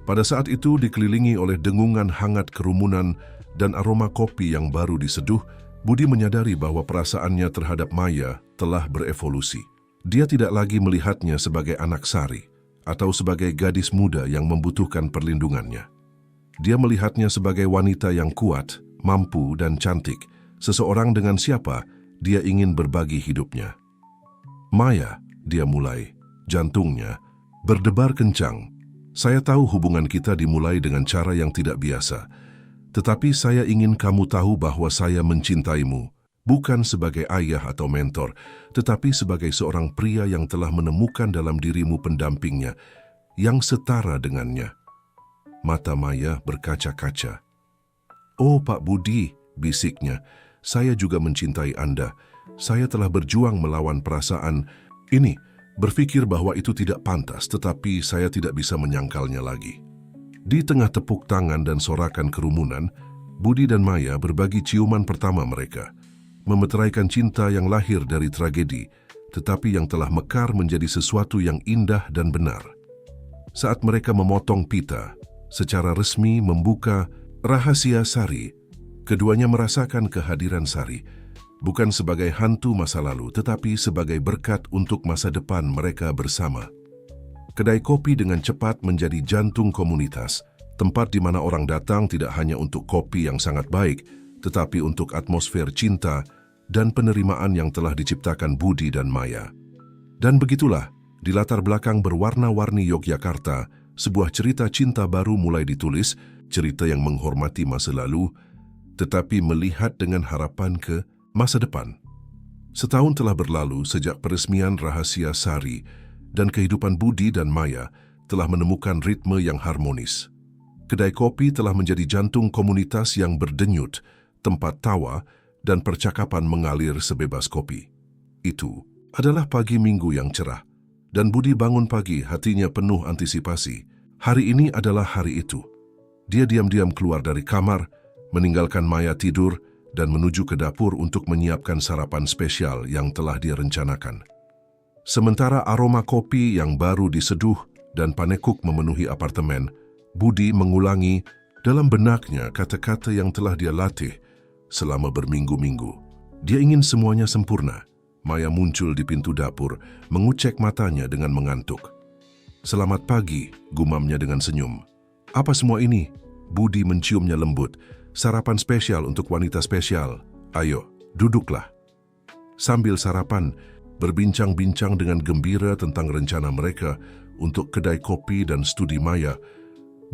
Pada saat itu dikelilingi oleh dengungan hangat kerumunan dan aroma kopi yang baru diseduh, Budi menyadari bahwa perasaannya terhadap Maya telah berevolusi. Dia tidak lagi melihatnya sebagai anak Sari atau sebagai gadis muda yang membutuhkan perlindungannya. Dia melihatnya sebagai wanita yang kuat, mampu, dan cantik, seseorang dengan siapa dia ingin berbagi hidupnya. Maya, dia mulai, jantungnya berdebar kencang. Saya tahu hubungan kita dimulai dengan cara yang tidak biasa, tetapi saya ingin kamu tahu bahwa saya mencintaimu, bukan sebagai ayah atau mentor, tetapi sebagai seorang pria yang telah menemukan dalam dirimu pendampingnya, yang setara dengannya. Mata Maya berkaca-kaca. Oh Pak Budi, bisiknya, saya juga mencintai Anda. Saya telah berjuang melawan perasaan ini, berpikir bahwa itu tidak pantas, tetapi saya tidak bisa menyangkalnya lagi. Di tengah tepuk tangan dan sorakan kerumunan, Budi dan Maya berbagi ciuman pertama mereka, memeteraikan cinta yang lahir dari tragedi, tetapi yang telah mekar menjadi sesuatu yang indah dan benar. Saat mereka memotong pita, secara resmi membuka Rahasia Sari, keduanya merasakan kehadiran Sari, bukan sebagai hantu masa lalu, tetapi sebagai berkat untuk masa depan mereka bersama. Kedai kopi dengan cepat menjadi jantung komunitas, tempat di mana orang datang tidak hanya untuk kopi yang sangat baik, tetapi untuk atmosfer cinta dan penerimaan yang telah diciptakan Budi dan Maya. Dan begitulah, di latar belakang berwarna-warni Yogyakarta, sebuah cerita cinta baru mulai ditulis, cerita yang menghormati masa lalu, tetapi melihat dengan harapan ke masa depan. Setahun telah berlalu sejak peresmian Rahasia Sari, dan kehidupan Budi dan Maya telah menemukan ritme yang harmonis. Kedai kopi telah menjadi jantung komunitas yang berdenyut, tempat tawa dan percakapan mengalir sebebas kopi. Itu adalah pagi Minggu yang cerah, dan Budi bangun pagi hatinya penuh antisipasi. Hari ini adalah hari itu. Dia diam-diam keluar dari kamar, meninggalkan Maya tidur, dan menuju ke dapur untuk menyiapkan sarapan spesial yang telah dia rencanakan. Sementara aroma kopi yang baru diseduh dan panekuk memenuhi apartemen, Budi mengulangi dalam benaknya kata-kata yang telah dia latih selama berminggu-minggu. Dia ingin semuanya sempurna, Maya muncul di pintu dapur, mengucek matanya dengan mengantuk. "Selamat pagi," gumamnya dengan senyum. "Apa semua ini?" Budi menciumnya lembut. "Sarapan spesial untuk wanita spesial. Ayo, duduklah." Sambil sarapan, berbincang-bincang dengan gembira tentang rencana mereka untuk kedai kopi dan studi Maya,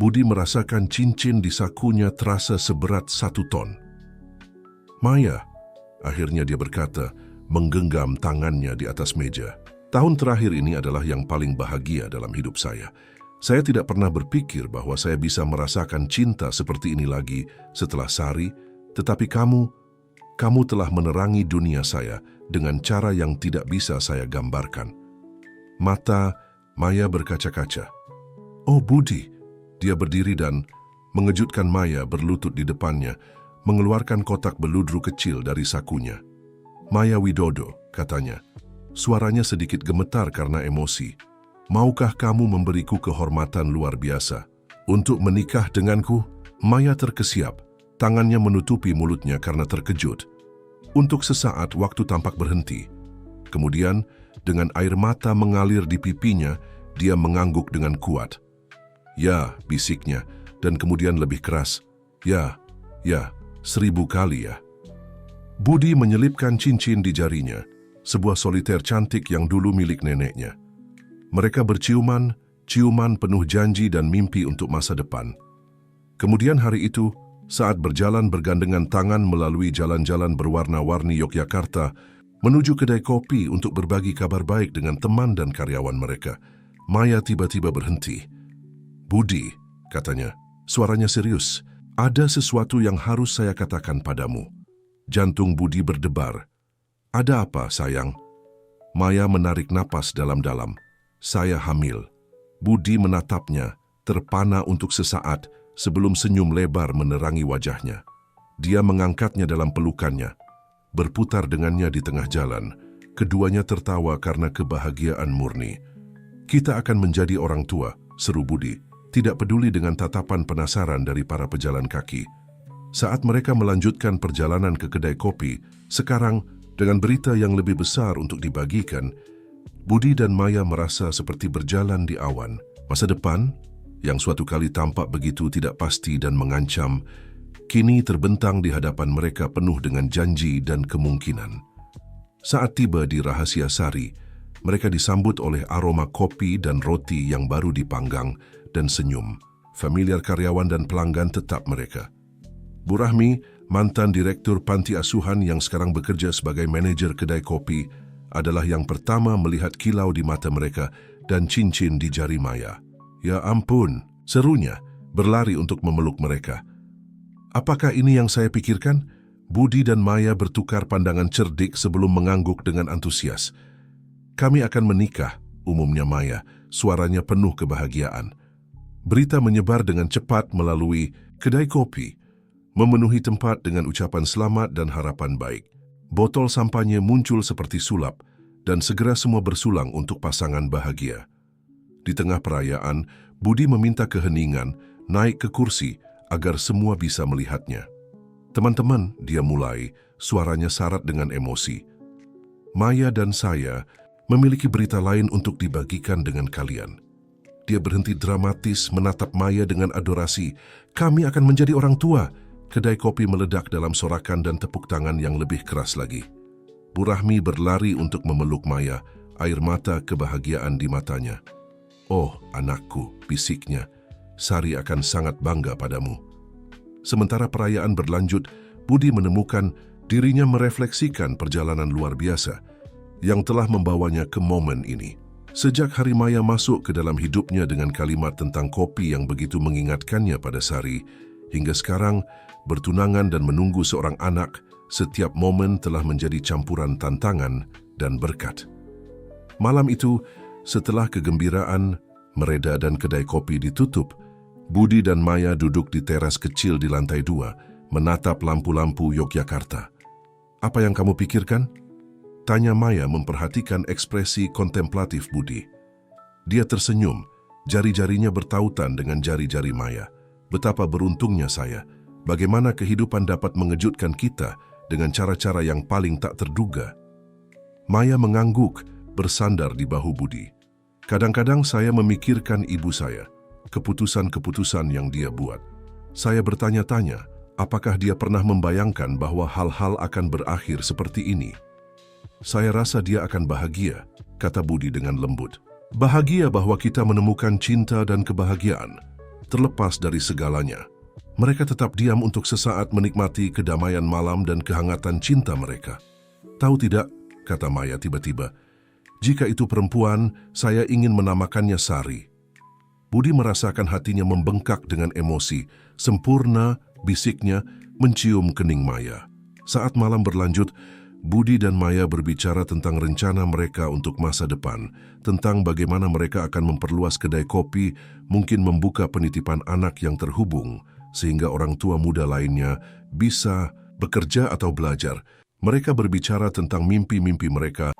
Budi merasakan cincin di sakunya terasa seberat 1 ton. "Maya," akhirnya dia berkata, menggenggam tangannya di atas meja. "Tahun terakhir ini adalah yang paling bahagia dalam hidup saya. Saya tidak pernah berpikir bahwa saya bisa merasakan cinta seperti ini lagi setelah Sari, tetapi kamu telah menerangi dunia saya dengan cara yang tidak bisa saya gambarkan." Mata Maya berkaca-kaca. "Oh Budi," dia berdiri dan mengejutkan Maya berlutut di depannya, mengeluarkan kotak beludru kecil dari sakunya. "Maya Widodo," katanya. Suaranya sedikit gemetar karena emosi. "Maukah kamu memberiku kehormatan luar biasa untuk menikah denganku?" Maya terkesiap, tangannya menutupi mulutnya karena terkejut. Untuk sesaat waktu tampak berhenti. Kemudian, dengan air mata mengalir di pipinya, dia mengangguk dengan kuat. "Ya," bisiknya, dan kemudian lebih keras. Ya, 1000 kali ya." Budi menyelipkan cincin di jarinya, sebuah soliter cantik yang dulu milik neneknya. Mereka berciuman, ciuman penuh janji dan mimpi untuk masa depan. Kemudian hari itu, saat berjalan bergandengan tangan melalui jalan-jalan berwarna-warni Yogyakarta, menuju kedai kopi untuk berbagi kabar baik dengan teman dan karyawan mereka, Maya tiba-tiba berhenti. "Budi," katanya, suaranya serius, "ada sesuatu yang harus saya katakan padamu." Jantung Budi berdebar. "Ada apa, sayang?" Maya menarik napas dalam-dalam. "Saya hamil." Budi menatapnya, terpana untuk sesaat sebelum senyum lebar menerangi wajahnya. Dia mengangkatnya dalam pelukannya, berputar dengannya di tengah jalan. Keduanya tertawa karena kebahagiaan murni. "Kita akan menjadi orang tua," seru Budi, tidak peduli dengan tatapan penasaran dari para pejalan kaki. Saat mereka melanjutkan perjalanan ke kedai kopi, sekarang dengan berita yang lebih besar untuk dibagikan, Budi dan Maya merasa seperti berjalan di awan. Masa depan, yang suatu kali tampak begitu tidak pasti dan mengancam, kini terbentang di hadapan mereka penuh dengan janji dan kemungkinan. Saat tiba di Rahasia Sari, mereka disambut oleh aroma kopi dan roti yang baru dipanggang dan senyum. Familiar karyawan dan pelanggan tetap mereka. Bu Rahmi, mantan direktur panti asuhan yang sekarang bekerja sebagai manajer kedai kopi, adalah yang pertama melihat kilau di mata mereka dan cincin di jari Maya. "Ya ampun," serunya, berlari untuk memeluk mereka. "Apakah ini yang saya pikirkan?" Budi dan Maya bertukar pandangan cerdik sebelum mengangguk dengan antusias. "Kami akan menikah," umumnya Maya, suaranya penuh kebahagiaan. Berita menyebar dengan cepat melalui kedai kopi, memenuhi tempat dengan ucapan selamat dan harapan baik. Botol sampahnya muncul seperti sulap, dan segera semua bersulang untuk pasangan bahagia. Di tengah perayaan, Budi meminta keheningan, naik ke kursi agar semua bisa melihatnya. "Teman-teman," dia mulai, suaranya syarat dengan emosi. "Maya dan saya memiliki berita lain untuk dibagikan dengan kalian." Dia berhenti dramatis menatap Maya dengan adorasi. "Kami akan menjadi orang tua." Kedai kopi meledak dalam sorakan dan tepuk tangan yang lebih keras lagi. Bu Rahmi berlari untuk memeluk Maya, air mata kebahagiaan di matanya. "Oh, anakku," bisiknya, "Sari akan sangat bangga padamu." Sementara perayaan berlanjut, Budi menemukan dirinya merefleksikan perjalanan luar biasa yang telah membawanya ke momen ini. Sejak hari Maya masuk ke dalam hidupnya dengan kalimat tentang kopi yang begitu mengingatkannya pada Sari, hingga sekarang, bertunangan dan menunggu seorang anak, setiap momen telah menjadi campuran tantangan dan berkat. Malam itu, setelah kegembiraan, mereda dan kedai kopi ditutup, Budi dan Maya duduk di teras kecil di lantai 2, menatap lampu-lampu Yogyakarta. "Apa yang kamu pikirkan?" tanya Maya memperhatikan ekspresi kontemplatif Budi. Dia tersenyum, jari-jarinya bertautan dengan jari-jari Maya. "Betapa beruntungnya saya. Bagaimana kehidupan dapat mengejutkan kita dengan cara-cara yang paling tak terduga." Maya mengangguk, bersandar di bahu Budi. Kadang-kadang saya memikirkan ibu saya, keputusan-keputusan yang dia buat. Saya bertanya-tanya, apakah dia pernah membayangkan bahwa hal-hal akan berakhir seperti ini? Saya rasa dia akan bahagia, kata Budi dengan lembut. Bahagia bahwa kita menemukan cinta dan kebahagiaan, terlepas dari segalanya. Mereka tetap diam untuk sesaat menikmati kedamaian malam dan kehangatan cinta mereka. Tahu tidak, kata Maya tiba-tiba, jika itu perempuan, saya ingin menamakannya Sari. Budi merasakan hatinya membengkak dengan emosi, sempurna, bisiknya, mencium kening Maya. Saat malam berlanjut, Budi dan Maya berbicara tentang rencana mereka untuk masa depan, tentang bagaimana mereka akan memperluas kedai kopi, mungkin membuka penitipan anak yang terhubung, sehingga orang tua muda lainnya bisa bekerja atau belajar. Mereka berbicara tentang mimpi-mimpi mereka